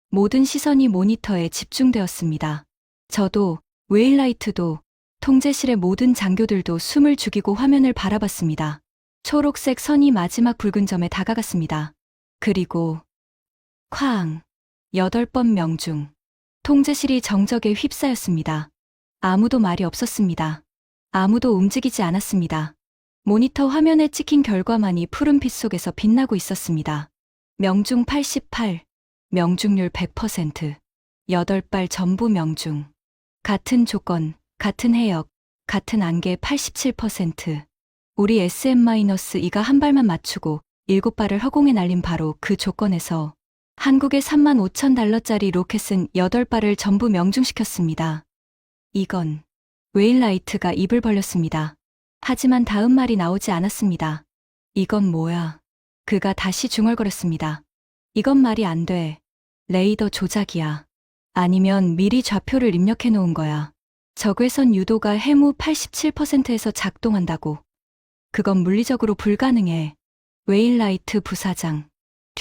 모든 시선이 모니터에 집중되었습니다. 저도, 웨일라이트도, 통제실의 모든 장교들도 숨을 죽이고 화면을 바라봤습니다. 초록색 선이 마지막 붉은 점에 다가갔습니다. 그리고 쾅. 8번 명중. 통제실이 정적에 휩싸였습니다. 아무도 말이 없었습니다. 아무도 움직이지 않았습니다. 모니터 화면에 찍힌 결과만이 푸른빛 속에서 빛나고 있었습니다. 명중 88, 명중률 100%, 8발 전부 명중. 같은 조건, 같은 해역, 같은 안개 87%. 우리 SM-2가 한 발만 맞추고 7발을 허공에 날린 바로 그 조건에서 한국의 35,000달러짜리 로켓은 8발을 전부 명중시켰습니다. 이건 웨일라이트가 입을 벌렸습니다. 하지만 다음 말이 나오지 않았습니다. 이건 뭐야? 그가 다시 중얼거렸습니다. 이건 말이 안 돼. 레이더 조작이야. 아니면 미리 좌표를 입력해 놓은 거야. 적외선 유도가 해무 87%에서 작동한다고. 그건 물리적으로 불가능해. 웨일라이트 부사장.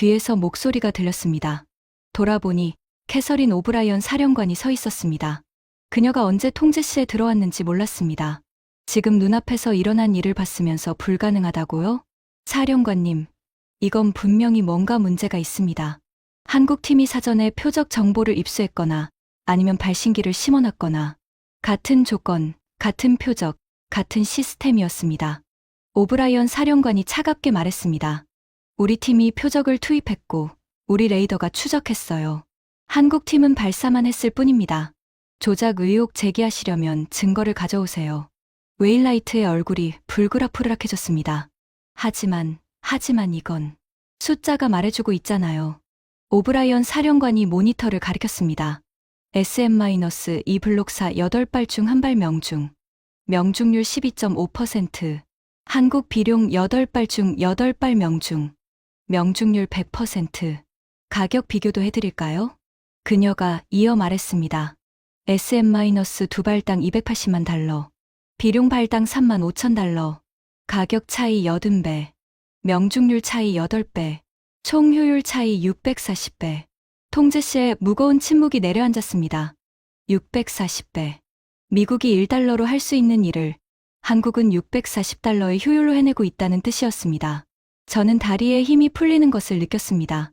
뒤에서 목소리가 들렸습니다. 돌아보니 캐서린 오브라이언 사령관이 서 있었습니다. 그녀가 언제 통제실에 들어왔는지 몰랐습니다. 지금 눈앞에서 일어난 일을 봤으면서 불가능하다고요? 사령관님, 이건 분명히 뭔가 문제가 있습니다. 한국팀이 사전에 표적 정보를 입수했거나 아니면 발신기를 심어놨거나 같은 조건, 같은 표적, 같은 시스템이었습니다. 오브라이언 사령관이 차갑게 말했습니다. 우리 팀이 표적을 투입했고 우리 레이더가 추적했어요. 한국팀은 발사만 했을 뿐입니다. 조작 의혹 제기하시려면 증거를 가져오세요. 웨일라이트의 얼굴이 불그락불락해졌습니다. 하지만 이건 숫자가 말해주고 있잖아요. 오브라이언 사령관이 모니터를 가리켰습니다. SM-2 블록사 8발 중 1발 명중. 명중률 12.5%. 한국 비룡 8발 중 8발 명중. 명중률 100%. 가격 비교도 해드릴까요? 그녀가 이어 말했습니다. SM-2발당 280만 달러. 비룡 발당 3만 5천 달러. 가격 차이 80배. 명중률 차이 8배. 총 효율 차이 640배. 통제시에 무거운 침묵이 내려앉았습니다. 640배. 미국이 1달러로 할 수 있는 일을 한국은 640달러의 효율로 해내고 있다는 뜻이었습니다. 저는 다리에 힘이 풀리는 것을 느꼈습니다.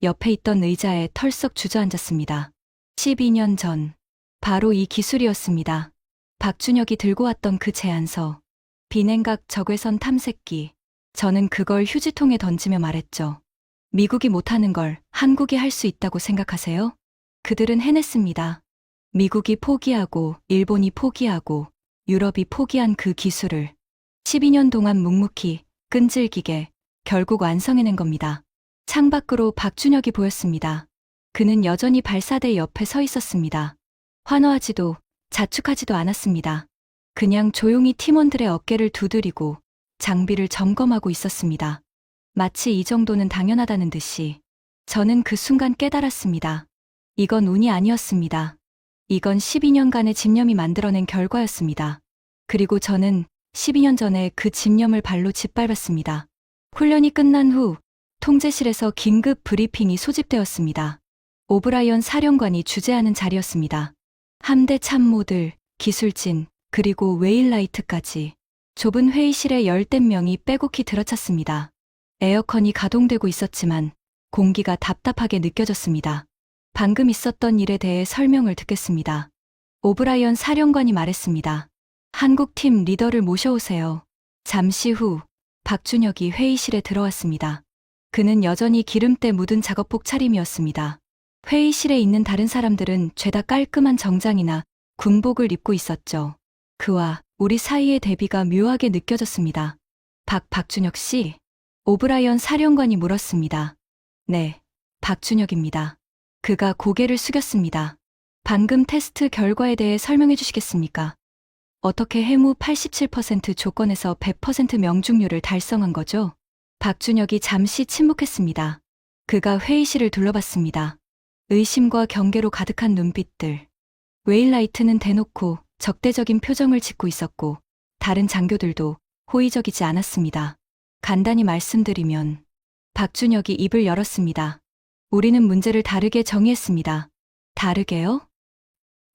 옆에 있던 의자에 털썩 주저앉았습니다. 12년 전, 바로 이 기술이었습니다. 박준혁이 들고 왔던 그 제안서, 비냉각 적외선 탐색기. 저는 그걸 휴지통에 던지며 말했죠. 미국이 못하는 걸 한국이 할 수 있다고 생각하세요? 그들은 해냈습니다. 미국이 포기하고 일본이 포기하고 유럽이 포기한 그 기술을 12년 동안 묵묵히 끈질기게 결국 완성해낸 겁니다. 창밖으로 박준혁이 보였습니다. 그는 여전히 발사대 옆에 서 있었습니다. 환호하지도 자축하지도 않았습니다. 그냥 조용히 팀원들의 어깨를 두드리고 장비를 점검하고 있었습니다. 마치 이 정도는 당연하다는 듯이 저는 그 순간 깨달았습니다. 이건 운이 아니었습니다. 이건 12년간의 집념이 만들어낸 결과였습니다. 그리고 저는 12년 전에 그 집념을 발로 짓밟았습니다. 훈련이 끝난 후 통제실에서 긴급 브리핑이 소집되었습니다. 오브라이언 사령관이 주재하는 자리였습니다. 함대 참모들, 기술진, 그리고 웨일라이트까지 좁은 회의실에 열댓 명이 빼곡히 들어찼습니다. 에어컨이 가동되고 있었지만 공기가 답답하게 느껴졌습니다. 방금 있었던 일에 대해 설명을 듣겠습니다. 오브라이언 사령관이 말했습니다. 한국팀 리더를 모셔오세요. 잠시 후 박준혁이 회의실에 들어왔습니다. 그는 여전히 기름때 묻은 작업복 차림이었습니다. 회의실에 있는 다른 사람들은 죄다 깔끔한 정장이나 군복을 입고 있었죠. 그와 우리 사이의 대비가 묘하게 느껴졌습니다. 박준혁 씨? 오브라이언 사령관이 물었습니다. 네, 박준혁입니다. 그가 고개를 숙였습니다. 방금 테스트 결과에 대해 설명해 주시겠습니까? 어떻게 해무 87% 조건에서 100% 명중률을 달성한 거죠? 박준혁이 잠시 침묵했습니다. 그가 회의실을 둘러봤습니다. 의심과 경계로 가득한 눈빛들. 웨일라이트는 대놓고 적대적인 표정을 짓고 있었고 다른 장교들도 호의적이지 않았습니다. 간단히 말씀드리면 박준혁이 입을 열었습니다. 우리는 문제를 다르게 정의했습니다. 다르게요?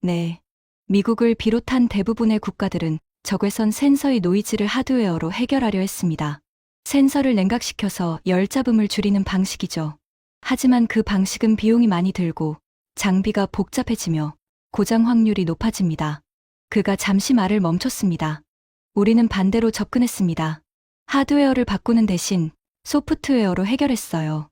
네. 미국을 비롯한 대부분의 국가들은 적외선 센서의 노이즈를 하드웨어로 해결하려 했습니다. 센서를 냉각시켜서 열 잡음을 줄이는 방식이죠. 하지만 그 방식은 비용이 많이 들고 장비가 복잡해지며 고장 확률이 높아집니다. 그가 잠시 말을 멈췄습니다. 우리는 반대로 접근했습니다. 하드웨어를 바꾸는 대신 소프트웨어로 해결했어요.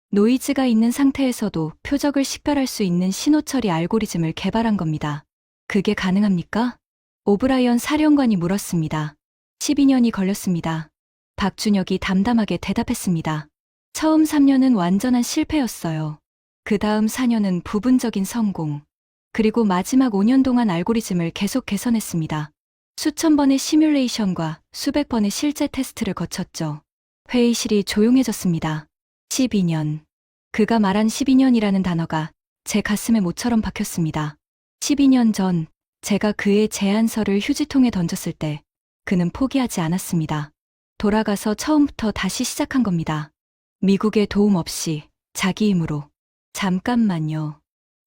노이즈가 있는 상태에서도 표적을 식별할 수 있는 신호 처리 알고리즘을 개발한 겁니다. 그게 가능합니까? 오브라이언 사령관이 물었습니다. 12년이 걸렸습니다. 박준혁이 담담하게 대답했습니다. 처음 3년은 완전한 실패였어요. 그 다음 4년은 부분적인 성공. 그리고 마지막 5년 동안 알고리즘을 계속 개선했습니다. 수천 번의 시뮬레이션과 수백 번의 실제 테스트를 거쳤죠. 회의실이 조용해졌습니다. 12년. 그가 말한 12년이라는 단어가 제 가슴에 모처럼 박혔습니다. 12년 전 제가 그의 제안서를 휴지통에 던졌을 때 그는 포기하지 않았습니다. 돌아가서 처음부터 다시 시작한 겁니다. 미국의 도움 없이 자기 힘으로. 잠깐만요.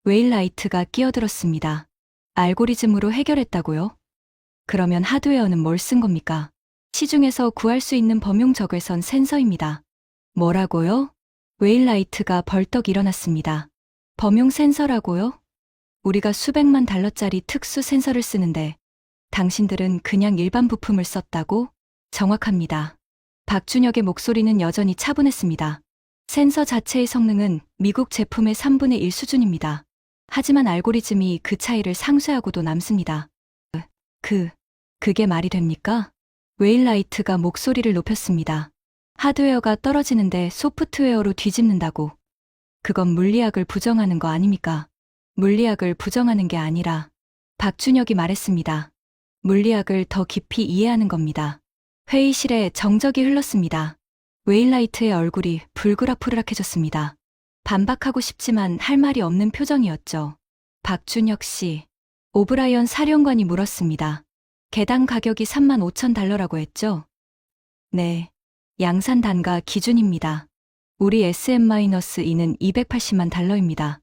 웨일라이트가 끼어들었습니다. 알고리즘으로 해결했다고요? 그러면 하드웨어는 뭘 쓴 겁니까? 시중에서 구할 수 있는 범용 적외선 센서입니다. 뭐라고요? 웨일라이트가 벌떡 일어났습니다. 범용 센서라고요? 우리가 수백만 달러짜리 특수 센서를 쓰는데 당신들은 그냥 일반 부품을 썼다고? 정확합니다. 박준혁의 목소리는 여전히 차분했습니다. 센서 자체의 성능은 미국 제품의 3분의 1 수준입니다. 하지만 알고리즘이 그 차이를 상쇄하고도 남습니다. 그게 말이 됩니까? 웨일라이트가 목소리를 높였습니다. 하드웨어가 떨어지는데 소프트웨어로 뒤집는다고. 그건 물리학을 부정하는 거 아닙니까? 물리학을 부정하는 게 아니라 박준혁이 말했습니다. 물리학을 더 깊이 이해하는 겁니다. 회의실에 정적이 흘렀습니다. 웨일라이트의 얼굴이 불그락불락해졌습니다. 반박하고 싶지만 할 말이 없는 표정이었죠. 박준혁 씨, 오브라이언 사령관이 물었습니다. 개당 가격이 35,000달러라고 했죠? 네, 양산 단가 기준입니다. 우리 SM-2는 280만 달러입니다.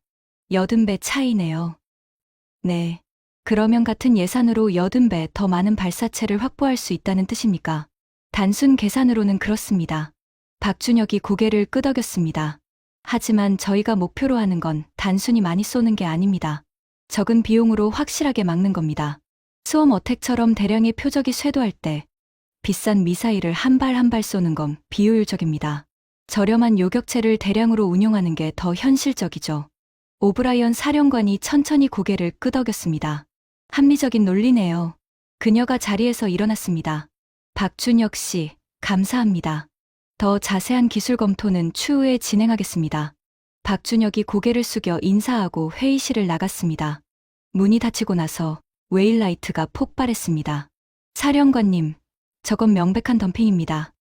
80배 차이네요. 네, 그러면 같은 예산으로 80배 더 많은 발사체를 확보할 수 있다는 뜻입니까? 단순 계산으로는 그렇습니다. 박준혁이 고개를 끄덕였습니다. 하지만 저희가 목표로 하는 건 단순히 많이 쏘는 게 아닙니다. 적은 비용으로 확실하게 막는 겁니다. 스웜 어택처럼 대량의 표적이 쇄도할 때 비싼 미사일을 한 발 한 발 쏘는 건 비효율적입니다. 저렴한 요격체를 대량으로 운용하는 게 더 현실적이죠. 오브라이언 사령관이 천천히 고개를 끄덕였습니다. 합리적인 논리네요. 그녀가 자리에서 일어났습니다. 박준혁 씨, 감사합니다. 더 자세한 기술 검토는 추후에 진행하겠습니다. 박준혁이 고개를 숙여 인사하고 회의실을 나갔습니다. 문이 닫히고 나서 웨일라이트가 폭발했습니다. 사령관님, 저건 명백한 덤핑입니다.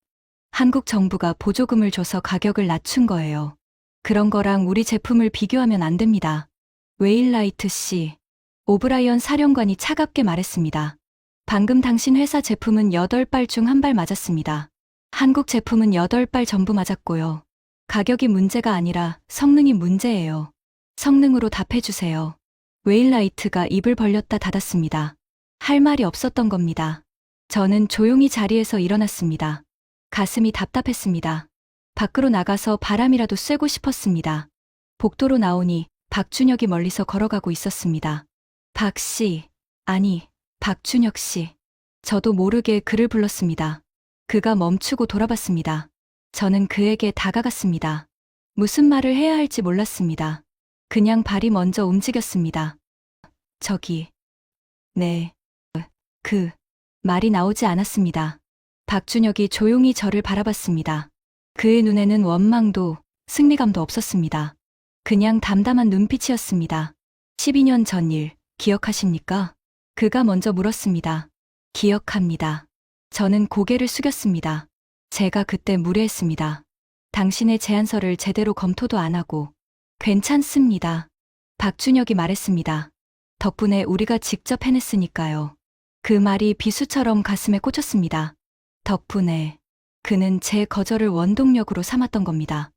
한국 정부가 보조금을 줘서 가격을 낮춘 거예요. 그런 거랑 우리 제품을 비교하면 안 됩니다. 웨일라이트 씨, 오브라이언 사령관이 차갑게 말했습니다. 방금 당신 회사 제품은 8발 중 1발 맞았습니다. 한국 제품은 8발 전부 맞았고요. 가격이 문제가 아니라 성능이 문제예요. 성능으로 답해주세요. 웨일라이트가 입을 벌렸다 닫았습니다. 할 말이 없었던 겁니다. 저는 조용히 자리에서 일어났습니다. 가슴이 답답했습니다. 밖으로 나가서 바람이라도 쐬고 싶었습니다. 복도로 나오니 박준혁이 멀리서 걸어가고 있었습니다. 박 씨, 아니, 박준혁 씨. 저도 모르게 그를 불렀습니다. 그가 멈추고 돌아봤습니다. 저는 그에게 다가갔습니다. 무슨 말을 해야 할지 몰랐습니다. 그냥 발이 먼저 움직였습니다. 저기. 네. 말이 나오지 않았습니다. 박준혁이 조용히 저를 바라봤습니다. 그의 눈에는 원망도 승리감도 없었습니다. 그냥 담담한 눈빛이었습니다. 12년 전 일 기억하십니까? 그가 먼저 물었습니다. 기억합니다. 저는 고개를 숙였습니다. 제가 그때 무례했습니다. 당신의 제안서를 제대로 검토도 안 하고. 괜찮습니다. 박준혁이 말했습니다. 덕분에 우리가 직접 해냈으니까요. 그 말이 비수처럼 가슴에 꽂혔습니다. 덕분에. 그는 제 거절을 원동력으로 삼았던 겁니다.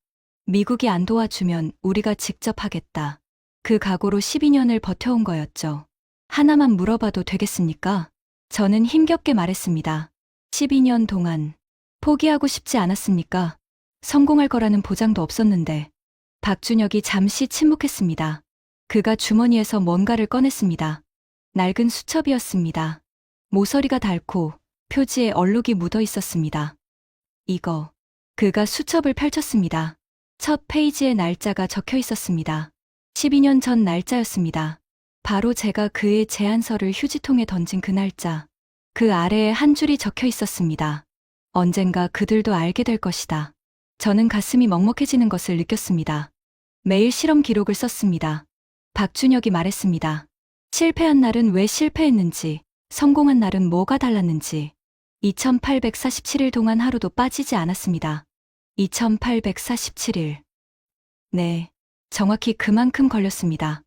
미국이 안 도와주면 우리가 직접 하겠다. 그 각오로 12년을 버텨온 거였죠. 하나만 물어봐도 되겠습니까? 저는 힘겹게 말했습니다. 12년 동안 포기하고 싶지 않았습니까? 성공할 거라는 보장도 없었는데. 박준혁이 잠시 침묵했습니다. 그가 주머니에서 뭔가를 꺼냈습니다. 낡은 수첩이었습니다. 모서리가 닳고 표지에 얼룩이 묻어 있었습니다. 이거. 그가 수첩을 펼쳤습니다. 첫 페이지에 날짜가 적혀 있었습니다. 12년 전 날짜였습니다. 바로 제가 그의 제안서를 휴지통에 던진 그 날짜. 그 아래에 한 줄이 적혀 있었습니다. 언젠가 그들도 알게 될 것이다. 저는 가슴이 먹먹해지는 것을 느꼈습니다. 매일 실험 기록을 썼습니다. 박준혁이 말했습니다. 실패한 날은 왜 실패했는지, 성공한 날은 뭐가 달랐는지. 2847일 동안 하루도 빠지지 않았습니다. 2847일. 네, 정확히 그만큼 걸렸습니다.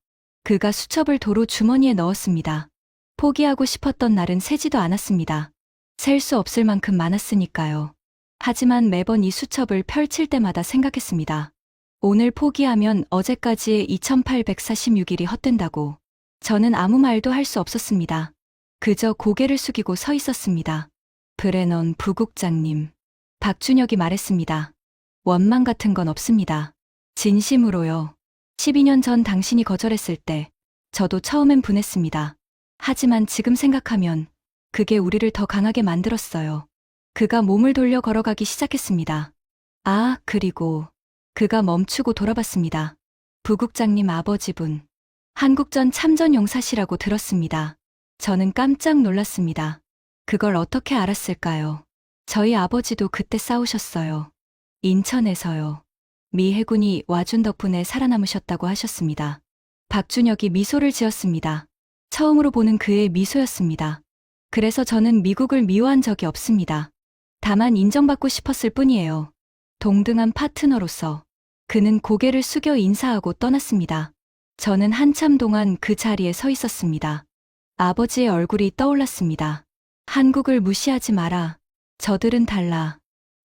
그가 수첩을 도로 주머니에 넣었습니다. 포기하고 싶었던 날은 세지도 않았습니다. 셀 수 없을 만큼 많았으니까요. 하지만 매번 이 수첩을 펼칠 때마다 생각했습니다. 오늘 포기하면 어제까지의 2846일이 헛된다고. 저는 아무 말도 할 수 없었습니다. 그저 고개를 숙이고 서 있었습니다. 브레넌 부국장님. 박준혁이 말했습니다. 원망 같은 건 없습니다. 진심으로요. 12년 전 당신이 거절했을 때 저도 처음엔 분했습니다. 하지만 지금 생각하면 그게 우리를 더 강하게 만들었어요. 그가 몸을 돌려 걸어가기 시작했습니다. 아, 그리고 그가 멈추고 돌아봤습니다. 부국장님 아버지분. 한국전 참전 용사시라고 들었습니다. 저는 깜짝 놀랐습니다. 그걸 어떻게 알았을까요? 저희 아버지도 그때 싸우셨어요. 인천에서요. 미 해군이 와준 덕분에 살아남으셨다고 하셨습니다. 박준혁이 미소를 지었습니다. 처음으로 보는 그의 미소였습니다. 그래서 저는 미국을 미워한 적이 없습니다. 다만 인정받고 싶었을 뿐이에요. 동등한 파트너로서. 그는 고개를 숙여 인사하고 떠났습니다. 저는 한참 동안 그 자리에 서 있었습니다. 아버지의 얼굴이 떠올랐습니다. 한국을 무시하지 마라. 저들은 달라.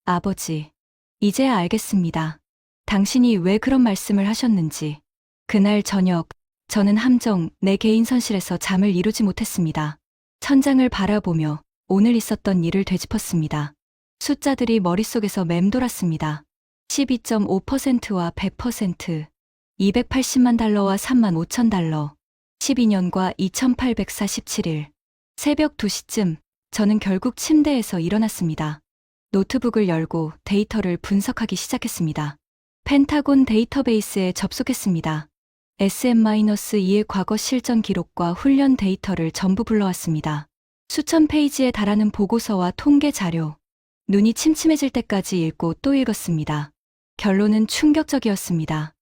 아버지. 이제야 알겠습니다. 당신이 왜 그런 말씀을 하셨는지. 그날 저녁, 저는 함정 내 개인 선실에서 잠을 이루지 못했습니다. 천장을 바라보며 오늘 있었던 일을 되짚었습니다. 숫자들이 머릿속에서 맴돌았습니다. 12.5%와 100%, 280만 달러와 3만 5천 달러, 12년과 2847일. 새벽 2시쯤 저는 결국 침대에서 일어났습니다. 노트북을 열고 데이터를 분석하기 시작했습니다. 펜타곤 데이터베이스에 접속했습니다. SM-2의 과거 실전 기록과 훈련 데이터를 전부 불러왔습니다. 수천 페이지에 달하는 보고서와 통계 자료. 눈이 침침해질 때까지 읽고 또 읽었습니다. 결론은 충격적이었습니다.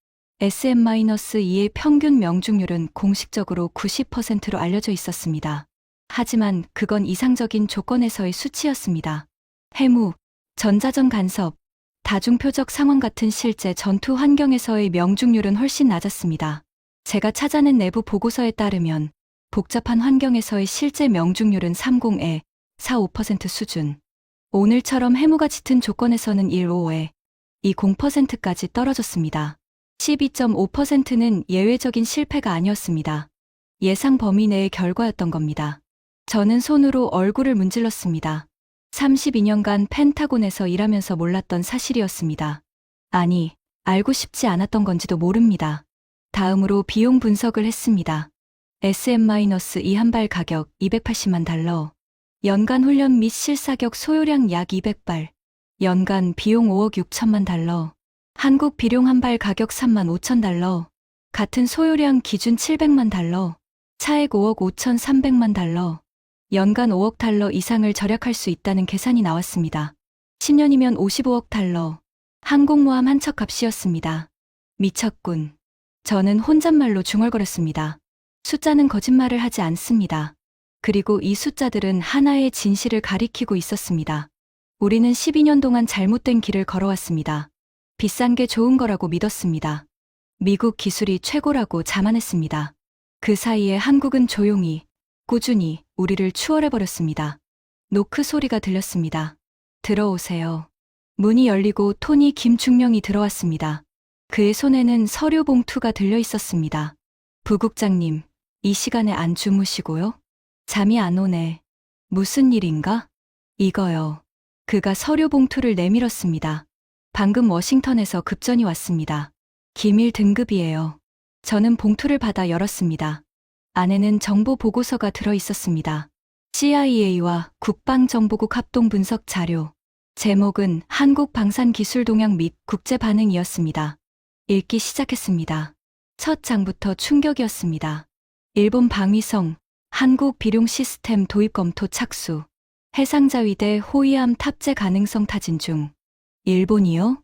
SM-2의 평균 명중률은 공식적으로 90%로 알려져 있었습니다. 하지만 그건 이상적인 조건에서의 수치였습니다. 해무, 전자전 간섭, 다중표적 상황 같은 실제 전투 환경에서의 명중률은 훨씬 낮았습니다. 제가 찾아낸 내부 보고서에 따르면 복잡한 환경에서의 실제 명중률은 30에 45% 수준. 오늘처럼 해무가 짙은 조건에서는 15에 20%까지 떨어졌습니다. 12.5%는 예외적인 실패가 아니었습니다. 예상 범위 내의 결과였던 겁니다. 저는 손으로 얼굴을 문질렀습니다. 32년간 펜타곤에서 일하면서 몰랐던 사실이었습니다. 아니, 알고 싶지 않았던 건지도 모릅니다. 다음으로 비용 분석을 했습니다. SM-2 한 발 가격 280만 달러, 연간 훈련 및 실사격 소요량 약 200발, 연간 비용 5억 6천만 달러, 한국 비룡 한 발 가격 3만 5천 달러, 같은 소요량 기준 700만 달러, 차액 5억 5천 3백만 달러, 연간 5억 달러 이상을 절약할 수 있다는 계산이 나왔습니다. 10년이면 55억 달러, 항공모함 한 척 값이었습니다. 미쳤군. 저는 혼잣말로 중얼거렸습니다. 숫자는 거짓말을 하지 않습니다. 그리고 이 숫자들은 하나의 진실을 가리키고 있었습니다. 우리는 12년 동안 잘못된 길을 걸어왔습니다. 비싼 게 좋은 거라고 믿었습니다. 미국 기술이 최고라고 자만했습니다. 그 사이에 한국은 조용히, 꾸준히 우리를 추월해버렸습니다. 노크 소리가 들렸습니다. 들어오세요. 문이 열리고 토니 김중명이 들어왔습니다. 그의 손에는 서류 봉투가 들려 있었습니다. 부국장님, 이 시간에 안 주무시고요? 잠이 안 오네. 무슨 일인가? 이거요. 그가 서류 봉투를 내밀었습니다. 방금 워싱턴에서 급전이 왔습니다. 기밀 등급이에요. 저는 봉투를 받아 열었습니다. 안에는 정보 보고서가 들어 있었습니다. CIA와 국방정보국 합동 분석 자료. 제목은 한국 방산 기술 동향 및 국제 반응이었습니다. 읽기 시작했습니다. 첫 장부터 충격이었습니다. 일본 방위성, 한국 비룡 시스템 도입 검토 착수. 해상자위대 호위함 탑재 가능성 타진 중. 일본이요?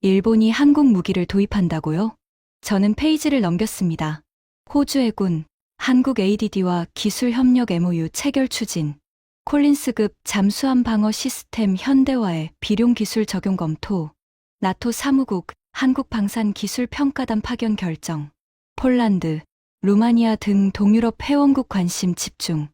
일본이 한국 무기를 도입한다고요? 저는 페이지를 넘겼습니다. 호주 해군, 한국 ADD와 기술 협력 MOU 체결 추진. 콜린스급 잠수함 방어 시스템 현대화의 비룡 기술 적용 검토. 나토 사무국, 한국 방산 기술 평가단 파견 결정. 폴란드, 루마니아 등 동유럽 회원국 관심 집중.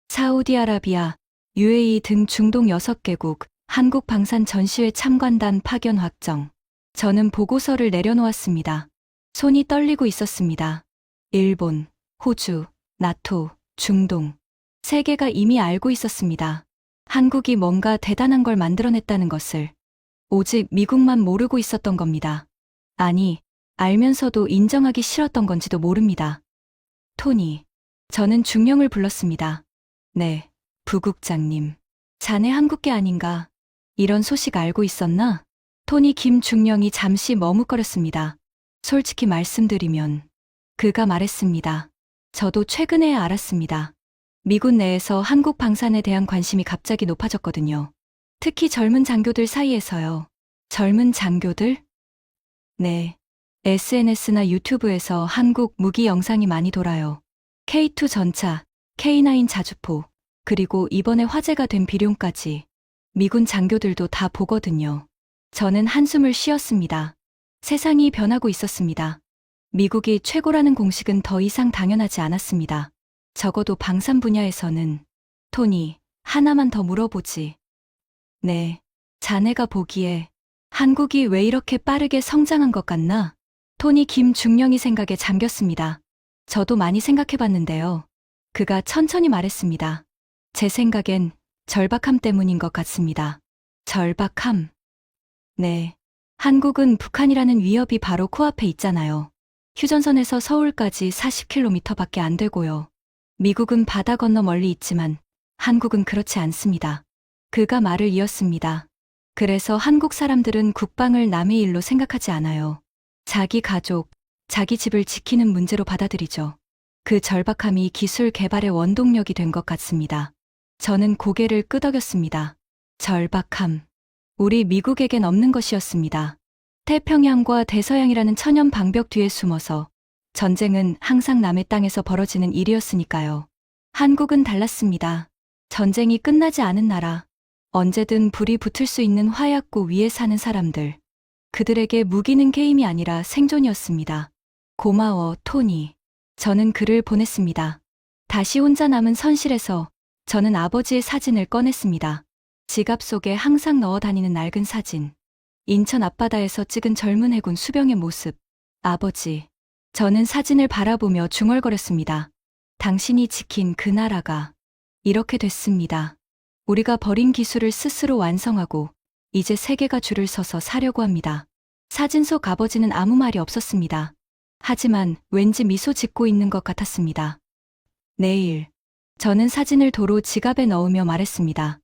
사우디아라비아, UAE 등 중동 6개국, 한국 방산 전시회 참관단 파견 확정. 저는 보고서를 내려놓았습니다. 손이 떨리고 있었습니다. 일본, 호주, 나토, 중동. 세계가 이미 알고 있었습니다. 한국이 뭔가 대단한 걸 만들어냈다는 것을. 오직 미국만 모르고 있었던 겁니다. 아니, 알면서도 인정하기 싫었던 건지도 모릅니다. 토니. 저는 중령을 불렀습니다. 네, 부국장님. 자네 한국계 아닌가? 이런 소식 알고 있었나? 토니 김중령이 잠시 머뭇거렸습니다. 솔직히 말씀드리면 그가 말했습니다. 저도 최근에야 알았습니다. 미군 내에서 한국 방산에 대한 관심이 갑자기 높아졌거든요. 특히 젊은 장교들 사이에서요. 젊은 장교들? 네. SNS나 유튜브에서 한국 무기 영상이 많이 돌아요. K2 전차, K9 자주포, 그리고 이번에 화제가 된 비룡까지. 미군 장교들도 다 보거든요. 저는 한숨을 쉬었습니다. 세상이 변하고 있었습니다. 미국이 최고라는 공식은 더 이상 당연하지 않았습니다. 적어도 방산 분야에서는. 토니, 하나만 더 물어보지. 네, 자네가 보기에 한국이 왜 이렇게 빠르게 성장한 것 같나? 토니 김중령이 생각에 잠겼습니다. 저도 많이 생각해봤는데요. 그가 천천히 말했습니다. 제 생각엔 절박함 때문인 것 같습니다. 절박함. 네. 한국은 북한이라는 위협이 바로 코앞에 있잖아요. 휴전선에서 서울까지 40km밖에 안 되고요. 미국은 바다 건너 멀리 있지만 한국은 그렇지 않습니다. 그가 말을 이었습니다. 그래서 한국 사람들은 국방을 남의 일로 생각하지 않아요. 자기 가족, 자기 집을 지키는 문제로 받아들이죠. 그 절박함이 기술 개발의 원동력이 된 것 같습니다. 저는 고개를 끄덕였습니다. 절박함. 우리 미국에겐 없는 것이었습니다. 태평양과 대서양이라는 천연 방벽 뒤에 숨어서 전쟁은 항상 남의 땅에서 벌어지는 일이었으니까요. 한국은 달랐습니다. 전쟁이 끝나지 않은 나라. 언제든 불이 붙을 수 있는 화약고 위에 사는 사람들. 그들에게 무기는 게임이 아니라 생존이었습니다. 고마워, 토니. 저는 글을 보냈습니다. 다시 혼자 남은 선실에서 저는 아버지의 사진을 꺼냈습니다. 지갑 속에 항상 넣어 다니는 낡은 사진. 인천 앞바다에서 찍은 젊은 해군 수병의 모습. 아버지. 저는 사진을 바라보며 중얼거렸습니다. 당신이 지킨 그 나라가 이렇게 됐습니다. 우리가 버린 기술을 스스로 완성하고 이제 세계가 줄을 서서 사려고 합니다. 사진 속 아버지는 아무 말이 없었습니다. 하지만 왠지 미소 짓고 있는 것 같았습니다. 내일. 저는 사진을 도로 지갑에 넣으며 말했습니다.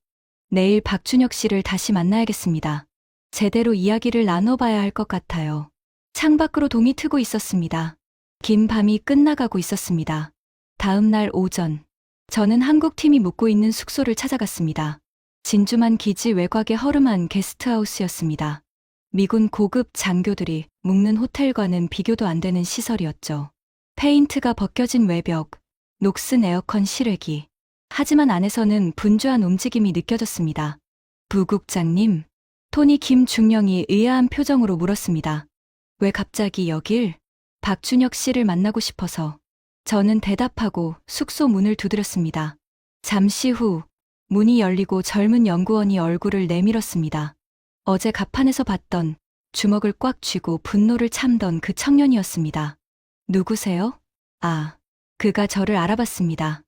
내일 박준혁 씨를 다시 만나야겠습니다. 제대로 이야기를 나눠봐야 할 것 같아요. 창밖으로 동이 트고 있었습니다. 긴 밤이 끝나가고 있었습니다. 다음 날 오전. 저는 한국팀이 묵고 있는 숙소를 찾아갔습니다. 진주만 기지 외곽의 허름한 게스트하우스였습니다. 미군 고급 장교들이 묵는 호텔과는 비교도 안 되는 시설이었죠. 페인트가 벗겨진 외벽, 녹슨 에어컨 실외기. 하지만 안에서는 분주한 움직임이 느껴졌습니다. 부국장님, 토니 김중령이 의아한 표정으로 물었습니다. 왜 갑자기 여길? 박준혁 씨를 만나고 싶어서. 저는 대답하고 숙소 문을 두드렸습니다. 잠시 후 문이 열리고 젊은 연구원이 얼굴을 내밀었습니다. 어제 갑판에서 봤던, 주먹을 꽉 쥐고 분노를 참던 그 청년이었습니다. 누구세요? 아, 그가 저를 알아봤습니다.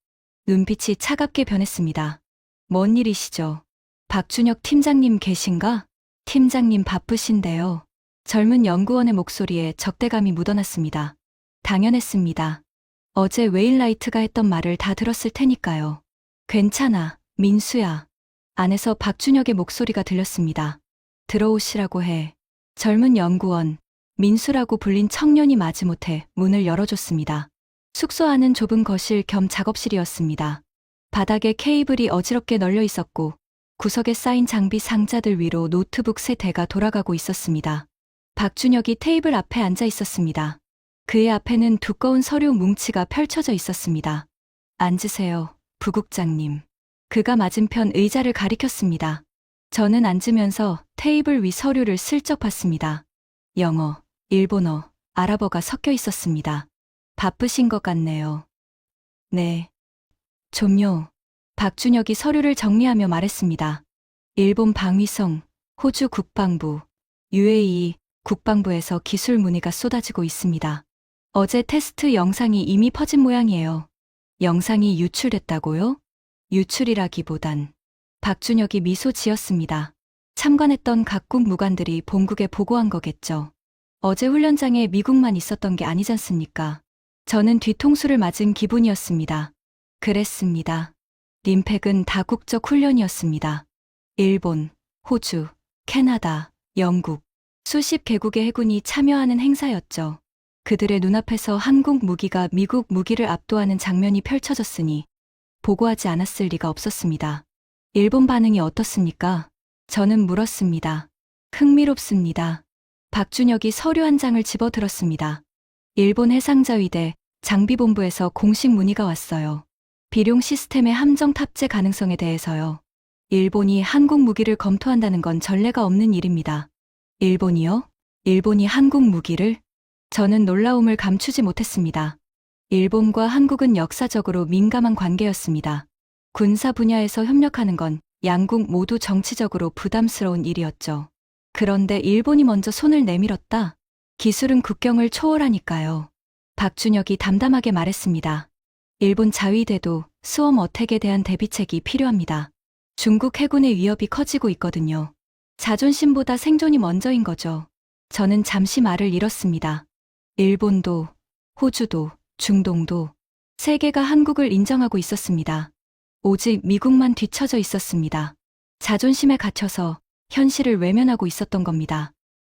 눈빛이 차갑게 변했습니다. 뭔 일이시죠? 박준혁 팀장님 계신가? 팀장님 바쁘신데요. 젊은 연구원의 목소리에 적대감이 묻어났습니다. 당연했습니다. 어제 웨일라이트가 했던 말을 다 들었을 테니까요. 괜찮아, 민수야. 안에서 박준혁의 목소리가 들렸습니다. 들어오시라고 해. 젊은 연구원, 민수라고 불린 청년이 마지못해 문을 열어줬습니다. 숙소 안은 좁은 거실 겸 작업실이었습니다. 바닥에 케이블이 어지럽게 널려 있었고 구석에 쌓인 장비 상자들 위로 노트북 세 대가 돌아가고 있었습니다. 박준혁이 테이블 앞에 앉아 있었습니다. 그의 앞에는 두꺼운 서류 뭉치가 펼쳐져 있었습니다. 앉으세요, 부국장님. 그가 맞은편 의자를 가리켰습니다. 저는 앉으면서 테이블 위 서류를 슬쩍 봤습니다. 영어, 일본어, 아랍어가 섞여 있었습니다. 바쁘신 것 같네요. 네. 좀요. 박준혁이 서류를 정리하며 말했습니다. 일본 방위성, 호주 국방부, UAE 국방부에서 기술 문의가 쏟아지고 있습니다. 어제 테스트 영상이 이미 퍼진 모양이에요. 영상이 유출됐다고요? 유출이라기보단 박준혁이 미소 지었습니다. 참관했던 각국 무관들이 본국에 보고한 거겠죠. 어제 훈련장에 미국만 있었던 게 아니지 않습니까? 저는 뒤통수를 맞은 기분이었습니다. 그랬습니다. 림팩은 다국적 훈련이었습니다. 일본, 호주, 캐나다, 영국, 수십 개국의 해군이 참여하는 행사였죠. 그들의 눈앞에서 한국 무기가 미국 무기를 압도하는 장면이 펼쳐졌으니 보고하지 않았을 리가 없었습니다. 일본 반응이 어떻습니까? 저는 물었습니다. 흥미롭습니다. 박준혁이 서류 한 장을 집어들었습니다. 일본 해상자위대 장비본부에서 공식 문의가 왔어요. 비룡 시스템의 함정 탑재 가능성에 대해서요. 일본이 한국 무기를 검토한다는 건 전례가 없는 일입니다. 일본이요? 일본이 한국 무기를? 저는 놀라움을 감추지 못했습니다. 일본과 한국은 역사적으로 민감한 관계였습니다. 군사 분야에서 협력하는 건 양국 모두 정치적으로 부담스러운 일이었죠. 그런데 일본이 먼저 손을 내밀었다. 기술은 국경을 초월하니까요. 박준혁이 담담하게 말했습니다. 일본 자위대도 스웜 어택에 대한 대비책이 필요합니다. 중국 해군의 위협이 커지고 있거든요. 자존심보다 생존이 먼저인 거죠. 저는 잠시 말을 잃었습니다. 일본도, 호주도, 중동도 세계가 한국을 인정하고 있었습니다. 오직 미국만 뒤처져 있었습니다. 자존심에 갇혀서 현실을 외면하고 있었던 겁니다.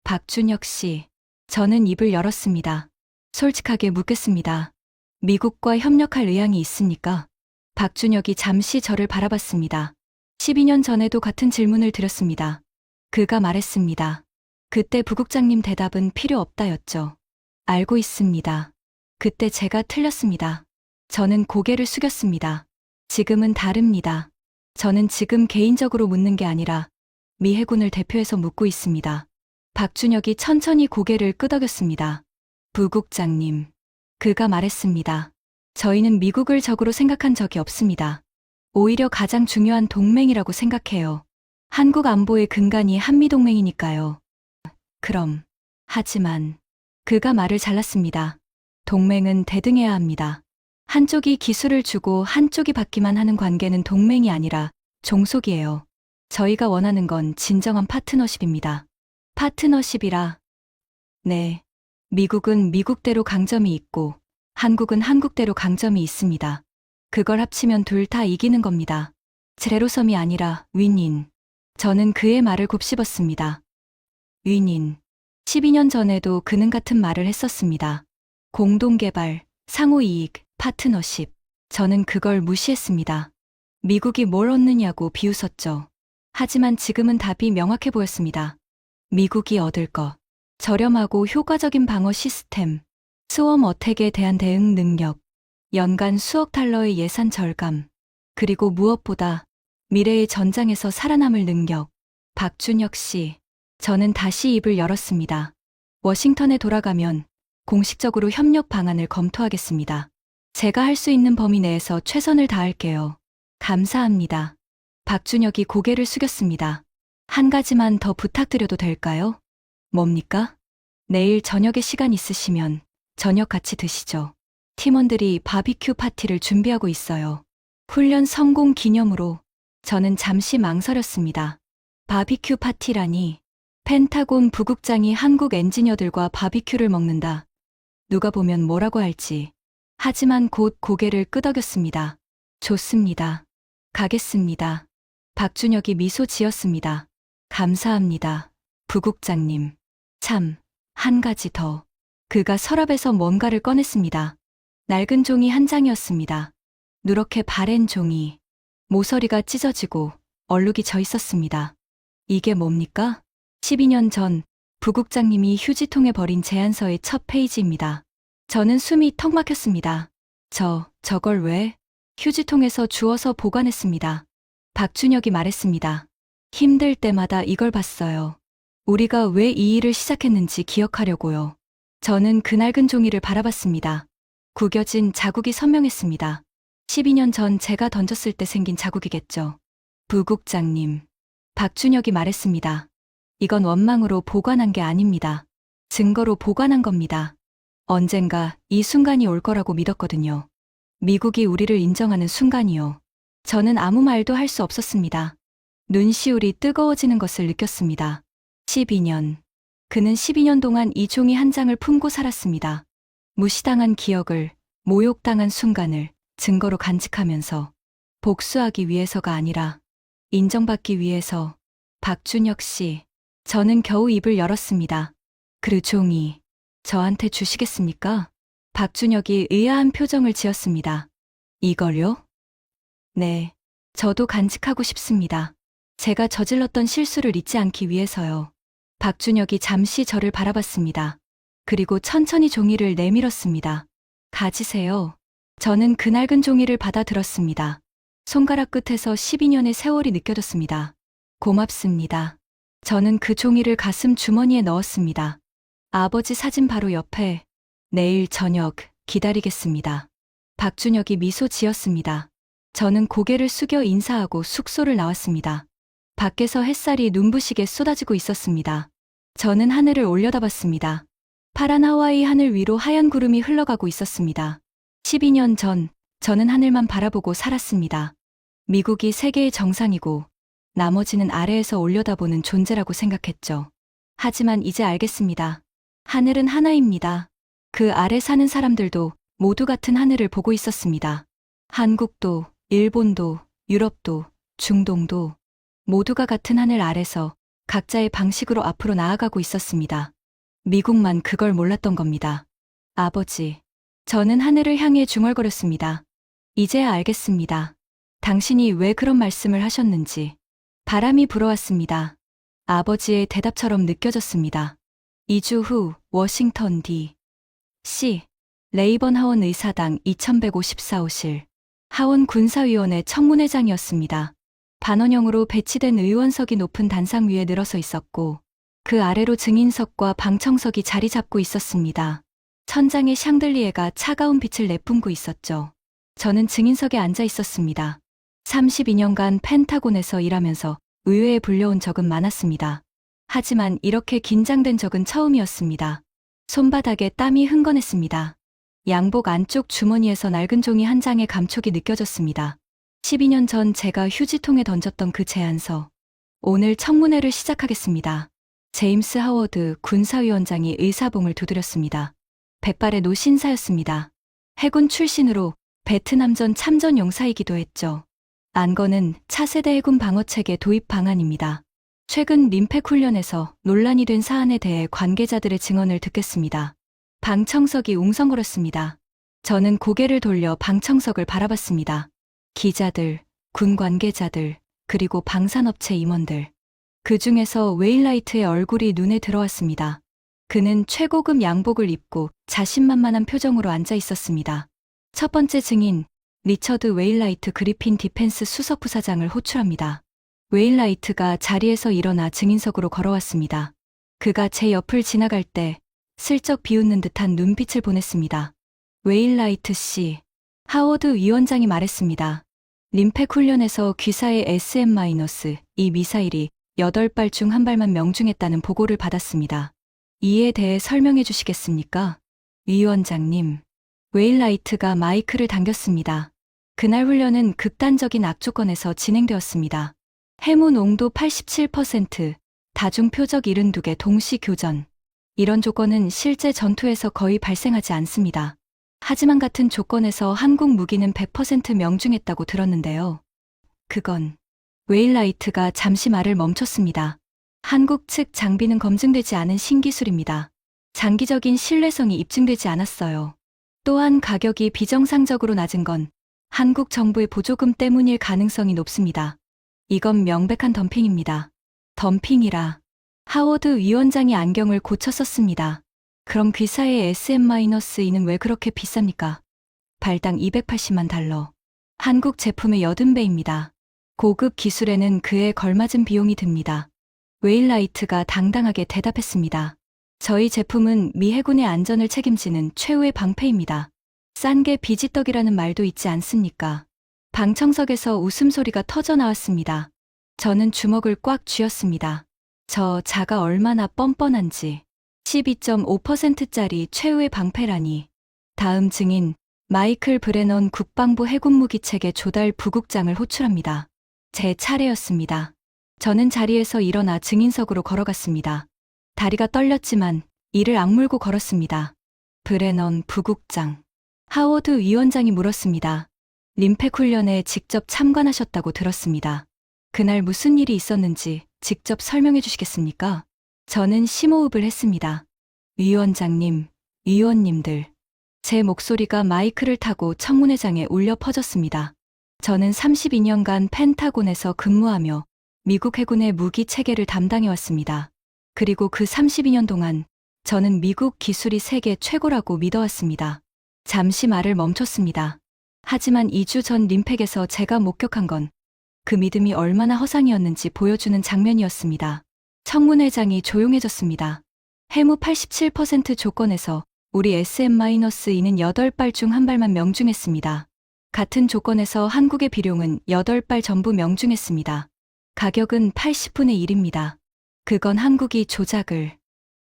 박준혁 씨, 저는 입을 열었습니다. 솔직하게 묻겠습니다. 미국과 협력할 의향이 있습니까? 박준혁이 잠시 저를 바라봤습니다. 12년 전에도 같은 질문을 드렸습니다. 그가 말했습니다. 그때 부국장님 대답은 필요 없다였죠. 알고 있습니다. 그때 제가 틀렸습니다. 저는 고개를 숙였습니다. 지금은 다릅니다. 저는 지금 개인적으로 묻는 게 아니라 미 해군을 대표해서 묻고 있습니다. 박준혁이 천천히 고개를 끄덕였습니다. 부국장님. 그가 말했습니다. 저희는 미국을 적으로 생각한 적이 없습니다. 오히려 가장 중요한 동맹이라고 생각해요. 한국 안보의 근간이 한미동맹이니까요. 그럼, 하지만, 그가 말을 잘랐습니다. 동맹은 대등해야 합니다. 한쪽이 기술을 주고 한쪽이 받기만 하는 관계는 동맹이 아니라 종속이에요. 저희가 원하는 건 진정한 파트너십입니다. 파트너십이라. 네. 미국은 미국대로 강점이 있고 한국은 한국대로 강점이 있습니다. 그걸 합치면 둘 다 이기는 겁니다. 제로섬이 아니라 윈인. 저는 그의 말을 곱씹었습니다. 윈인. 12년 전에도 그는 같은 말을 했었습니다. 공동개발, 상호이익, 파트너십. 저는 그걸 무시했습니다. 미국이 뭘 얻느냐고 비웃었죠. 하지만 지금은 답이 명확해 보였습니다. 미국이 얻을 것. 저렴하고 효과적인 방어 시스템, 스웜 어택에 대한 대응 능력, 연간 수억 달러의 예산 절감, 그리고 무엇보다 미래의 전장에서 살아남을 능력. 박준혁 씨, 저는 다시 입을 열었습니다. 워싱턴에 돌아가면 공식적으로 협력 방안을 검토하겠습니다. 제가 할 수 있는 범위 내에서 최선을 다할게요. 감사합니다. 박준혁이 고개를 숙였습니다. 한 가지만 더 부탁드려도 될까요? 뭡니까? 내일 저녁에 시간 있으시면 저녁 같이 드시죠. 팀원들이 바비큐 파티를 준비하고 있어요. 훈련 성공 기념으로. 저는 잠시 망설였습니다. 바비큐 파티라니. 펜타곤 부국장이 한국 엔지니어들과 바비큐를 먹는다. 누가 보면 뭐라고 할지. 하지만 곧 고개를 끄덕였습니다. 좋습니다. 가겠습니다. 박준혁이 미소 지었습니다. 감사합니다. 부국장님. 참, 한 가지 더. 그가 서랍에서 뭔가를 꺼냈습니다. 낡은 종이 한 장이었습니다. 누렇게 바랜 종이. 모서리가 찢어지고 얼룩이 져 있었습니다. 이게 뭡니까? 12년 전 부국장님이 휴지통에 버린 제안서의 첫 페이지입니다. 저는 숨이 턱 막혔습니다. 저걸 왜? 휴지통에서 주워서 보관했습니다. 박준혁이 말했습니다. 힘들 때마다 이걸 봤어요. 우리가 왜 이 일을 시작했는지 기억하려고요. 저는 그 낡은 종이를 바라봤습니다. 구겨진 자국이 선명했습니다. 12년 전 제가 던졌을 때 생긴 자국이겠죠. 부국장님. 박준혁이 말했습니다. 이건 원망으로 보관한 게 아닙니다. 증거로 보관한 겁니다. 언젠가 이 순간이 올 거라고 믿었거든요. 미국이 우리를 인정하는 순간이요. 저는 아무 말도 할 수 없었습니다. 눈시울이 뜨거워지는 것을 느꼈습니다. 12년. 그는 12년 동안 이 종이 한 장을 품고 살았습니다. 무시당한 기억을, 모욕당한 순간을 증거로 간직하면서 복수하기 위해서가 아니라 인정받기 위해서. 박준혁 씨, 저는 겨우 입을 열었습니다. 그 종이 저한테 주시겠습니까? 박준혁이 의아한 표정을 지었습니다. 이걸요? 네, 저도 간직하고 싶습니다. 제가 저질렀던 실수를 잊지 않기 위해서요. 박준혁이 잠시 저를 바라봤습니다. 그리고 천천히 종이를 내밀었습니다. 가지세요. 저는 그 낡은 종이를 받아들었습니다. 손가락 끝에서 12년의 세월이 느껴졌습니다. 고맙습니다. 저는 그 종이를 가슴 주머니에 넣었습니다. 아버지 사진 바로 옆에 내일 저녁 기다리겠습니다. 박준혁이 미소 지었습니다. 저는 고개를 숙여 인사하고 숙소를 나왔습니다. 밖에서 햇살이 눈부시게 쏟아지고 있었습니다. 저는 하늘을 올려다봤습니다. 파란 하와이 하늘 위로 하얀 구름이 흘러가고 있었습니다. 12년 전 저는 하늘만 바라보고 살았습니다. 미국이 세계의 정상이고 나머지는 아래에서 올려다보는 존재라고 생각했죠. 하지만 이제 알겠습니다. 하늘은 하나입니다. 그 아래 사는 사람들도 모두 같은 하늘을 보고 있었습니다. 한국도, 일본도, 유럽도, 중동도 모두가 같은 하늘 아래서 각자의 방식으로 앞으로 나아가고 있었습니다. 미국만 그걸 몰랐던 겁니다. 아버지, 저는 하늘을 향해 중얼거렸습니다. 이제야 알겠습니다. 당신이 왜 그런 말씀을 하셨는지. 바람이 불어왔습니다. 아버지의 대답처럼 느껴졌습니다. 2주 후 워싱턴 D.C. 레이번 하원 의사당 2154호실 하원 군사위원회 청문회장이었습니다. 반원형으로 배치된 의원석이 높은 단상 위에 늘어서 있었고 그 아래로 증인석과 방청석이 자리 잡고 있었습니다. 천장에 샹들리에가 차가운 빛을 내뿜고 있었죠. 저는 증인석에 앉아 있었습니다. 32년간 펜타곤에서 일하면서 의회에 불려온 적은 많았습니다. 하지만 이렇게 긴장된 적은 처음이었습니다. 손바닥에 땀이 흥건했습니다. 양복 안쪽 주머니에서 낡은 종이 한 장의 감촉이 느껴졌습니다. 12년 전 제가 휴지통에 던졌던 그 제안서. 오늘 청문회를 시작하겠습니다. 제임스 하워드 군사위원장이 의사봉을 두드렸습니다. 백발의 노신사였습니다. 해군 출신으로 베트남전 참전 용사이기도 했죠. 안건은 차세대 해군 방어체계 도입 방안입니다. 최근 림팩 훈련에서 논란이 된 사안에 대해 관계자들의 증언을 듣겠습니다. 방청석이 웅성거렸습니다. 저는 고개를 돌려 방청석을 바라봤습니다. 기자들, 군 관계자들, 그리고 방산업체 임원들. 그 중에서 웨일라이트의 얼굴이 눈에 들어왔습니다. 그는 최고급 양복을 입고 자신만만한 표정으로 앉아 있었습니다. 첫 번째 증인, 리처드 웨일라이트 그리핀 디펜스 수석부사장을 호출합니다. 웨일라이트가 자리에서 일어나 증인석으로 걸어왔습니다. 그가 제 옆을 지나갈 때 슬쩍 비웃는 듯한 눈빛을 보냈습니다. 웨일라이트 씨, 하워드 위원장이 말했습니다. 림팩 훈련에서 귀사의 SM-2 미사일이 8발 중 1발만 명중했다는 보고를 받았습니다. 이에 대해 설명해 주시겠습니까? 위원장님. 웨일라이트가 마이크를 당겼습니다. 그날 훈련은 극단적인 악조건에서 진행되었습니다. 해무 농도 87%, 다중 표적 72개 동시 교전. 이런 조건은 실제 전투에서 거의 발생하지 않습니다. 하지만 같은 조건에서 한국 무기는 100% 명중했다고 들었는데요. 그건 웨일라이트가 잠시 말을 멈췄습니다. 한국 측 장비는 검증되지 않은 신기술입니다. 장기적인 신뢰성이 입증되지 않았어요. 또한 가격이 비정상적으로 낮은 건 한국 정부의 보조금 때문일 가능성이 높습니다. 이건 명백한 덤핑입니다. 덤핑이라. 하워드 위원장이 안경을 고쳐 썼습니다. 그럼 귀사의 SM-2는 왜 그렇게 비쌉니까? 발당 280만 달러. 한국 제품의 80배입니다. 고급 기술에는 그에 걸맞은 비용이 듭니다. 웨일라이트가 당당하게 대답했습니다. 저희 제품은 미 해군의 안전을 책임지는 최후의 방패입니다. 싼 게 비지떡이라는 말도 있지 않습니까? 방청석에서 웃음소리가 터져 나왔습니다. 저는 주먹을 꽉 쥐었습니다. 저 자가 얼마나 뻔뻔한지. 12.5%짜리 최후의 방패라니. 다음 증인 마이클 브레넌 국방부 해군무기체계 조달 부국장을 호출합니다. 제 차례였습니다. 저는 자리에서 일어나 증인석으로 걸어갔습니다. 다리가 떨렸지만 이를 악물고 걸었습니다. 브레넌 부국장. 하워드 위원장이 물었습니다. 림팩 훈련에 직접 참관하셨다고 들었습니다. 그날 무슨 일이 있었는지 직접 설명해 주시겠습니까? 저는 심호흡을 했습니다. 위원장님, 위원님들. 제 목소리가 마이크를 타고 청문회장에 울려 퍼졌습니다. 저는 32년간 펜타곤에서 근무하며 미국 해군의 무기 체계를 담당해왔습니다. 그리고 그 32년 동안 저는 미국 기술이 세계 최고라고 믿어왔습니다. 잠시 말을 멈췄습니다. 하지만 2주 전 림팩에서 제가 목격한 건 그 믿음이 얼마나 허상이었는지 보여주는 장면이었습니다. 청문회장이 조용해졌습니다. 해무 87% 조건에서 우리 SM-2는 8발 중 1발만 명중했습니다. 같은 조건에서 한국의 비룡은 8발 전부 명중했습니다. 가격은 80분의 1입니다. 그건 한국이 조작을.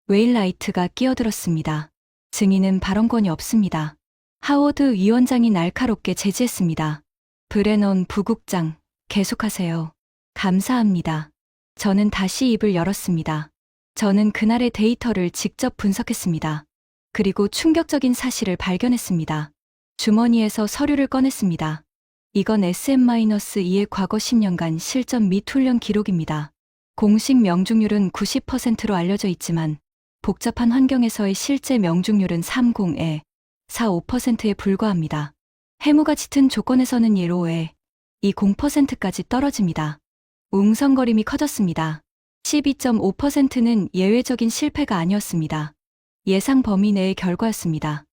웨일라이트가 끼어들었습니다. 증인은 발언권이 없습니다. 하워드 위원장이 날카롭게 제지했습니다. 브레넌 부국장, 계속하세요. 감사합니다. 저는 다시 입을 열었습니다. 저는 그날의 데이터를 직접 분석했습니다. 그리고 충격적인 사실을 발견했습니다. 주머니에서 서류를 꺼냈습니다. 이건 SM-2의 과거 10년간 실전 및 훈련 기록입니다. 공식 명중률은 90%로 알려져 있지만 복잡한 환경에서의 실제 명중률은 45%에 불과합니다. 해무가 짙은 조건에서는 1호에 0%까지 떨어집니다. 웅성거림이 커졌습니다. 12.5%는 예외적인 실패가 아니었습니다. 예상 범위 내의 결과였습니다.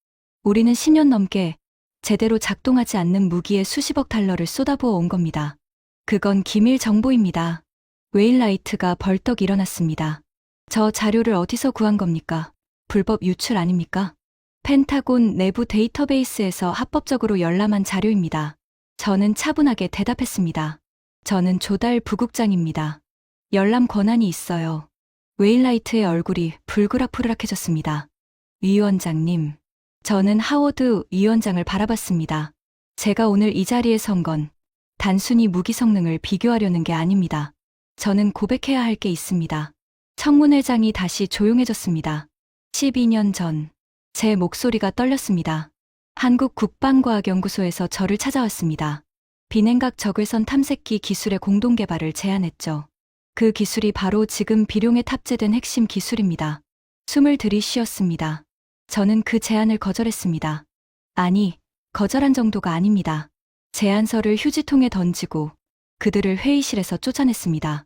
우리는 10년 넘게 제대로 작동하지 않는 무기에 수십억 달러를 쏟아부어 온 겁니다. 그건 기밀 정보입니다. 웨일라이트가 벌떡 일어났습니다. 저 자료를 어디서 구한 겁니까? 불법 유출 아닙니까? 펜타곤 내부 데이터베이스에서 합법적으로 열람한 자료입니다. 저는 차분하게 대답했습니다. 저는 조달 부국장입니다. 열람 권한이 있어요. 웨일라이트의 얼굴이 불그락푸르락해졌습니다. 위원장님. 저는 하워드 위원장을 바라봤습니다. 제가 오늘 이 자리에 선 건 단순히 무기 성능을 비교하려는 게 아닙니다. 저는 고백해야 할 게 있습니다. 청문회장이 다시 조용해졌습니다. 12년 전, 제 목소리가 떨렸습니다. 한국 국방과학연구소에서 저를 찾아왔습니다. 비냉각 적외선 탐색기 기술의 공동 개발을 제안했죠. 그 기술이 바로 지금 비룡에 탑재된 핵심 기술입니다. 숨을 들이쉬었습니다. 저는 그 제안을 거절했습니다. 아니, 거절한 정도가 아닙니다. 제안서를 휴지통에 던지고 그들을 회의실에서 쫓아냈습니다.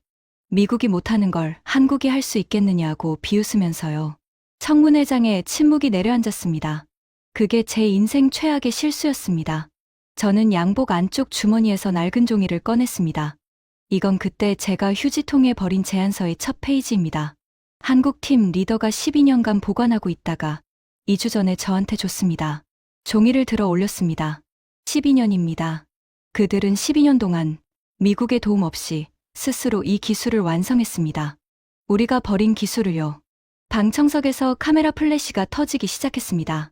미국이 못하는 걸 한국이 할 수 있겠느냐고 비웃으면서요. 청문회장에 침묵이 내려앉았습니다. 그게 제 인생 최악의 실수였습니다. 저는 양복 안쪽 주머니에서 낡은 종이를 꺼냈습니다. 이건 그때 제가 휴지통에 버린 제안서의 첫 페이지입니다. 한국팀 리더가 12년간 보관하고 있다가 2주 전에 저한테 줬습니다. 종이를 들어 올렸습니다. 12년입니다. 그들은 12년 동안 미국의 도움 없이 스스로 이 기술을 완성했습니다. 우리가 버린 기술을요. 방청석에서 카메라 플래시가 터지기 시작했습니다.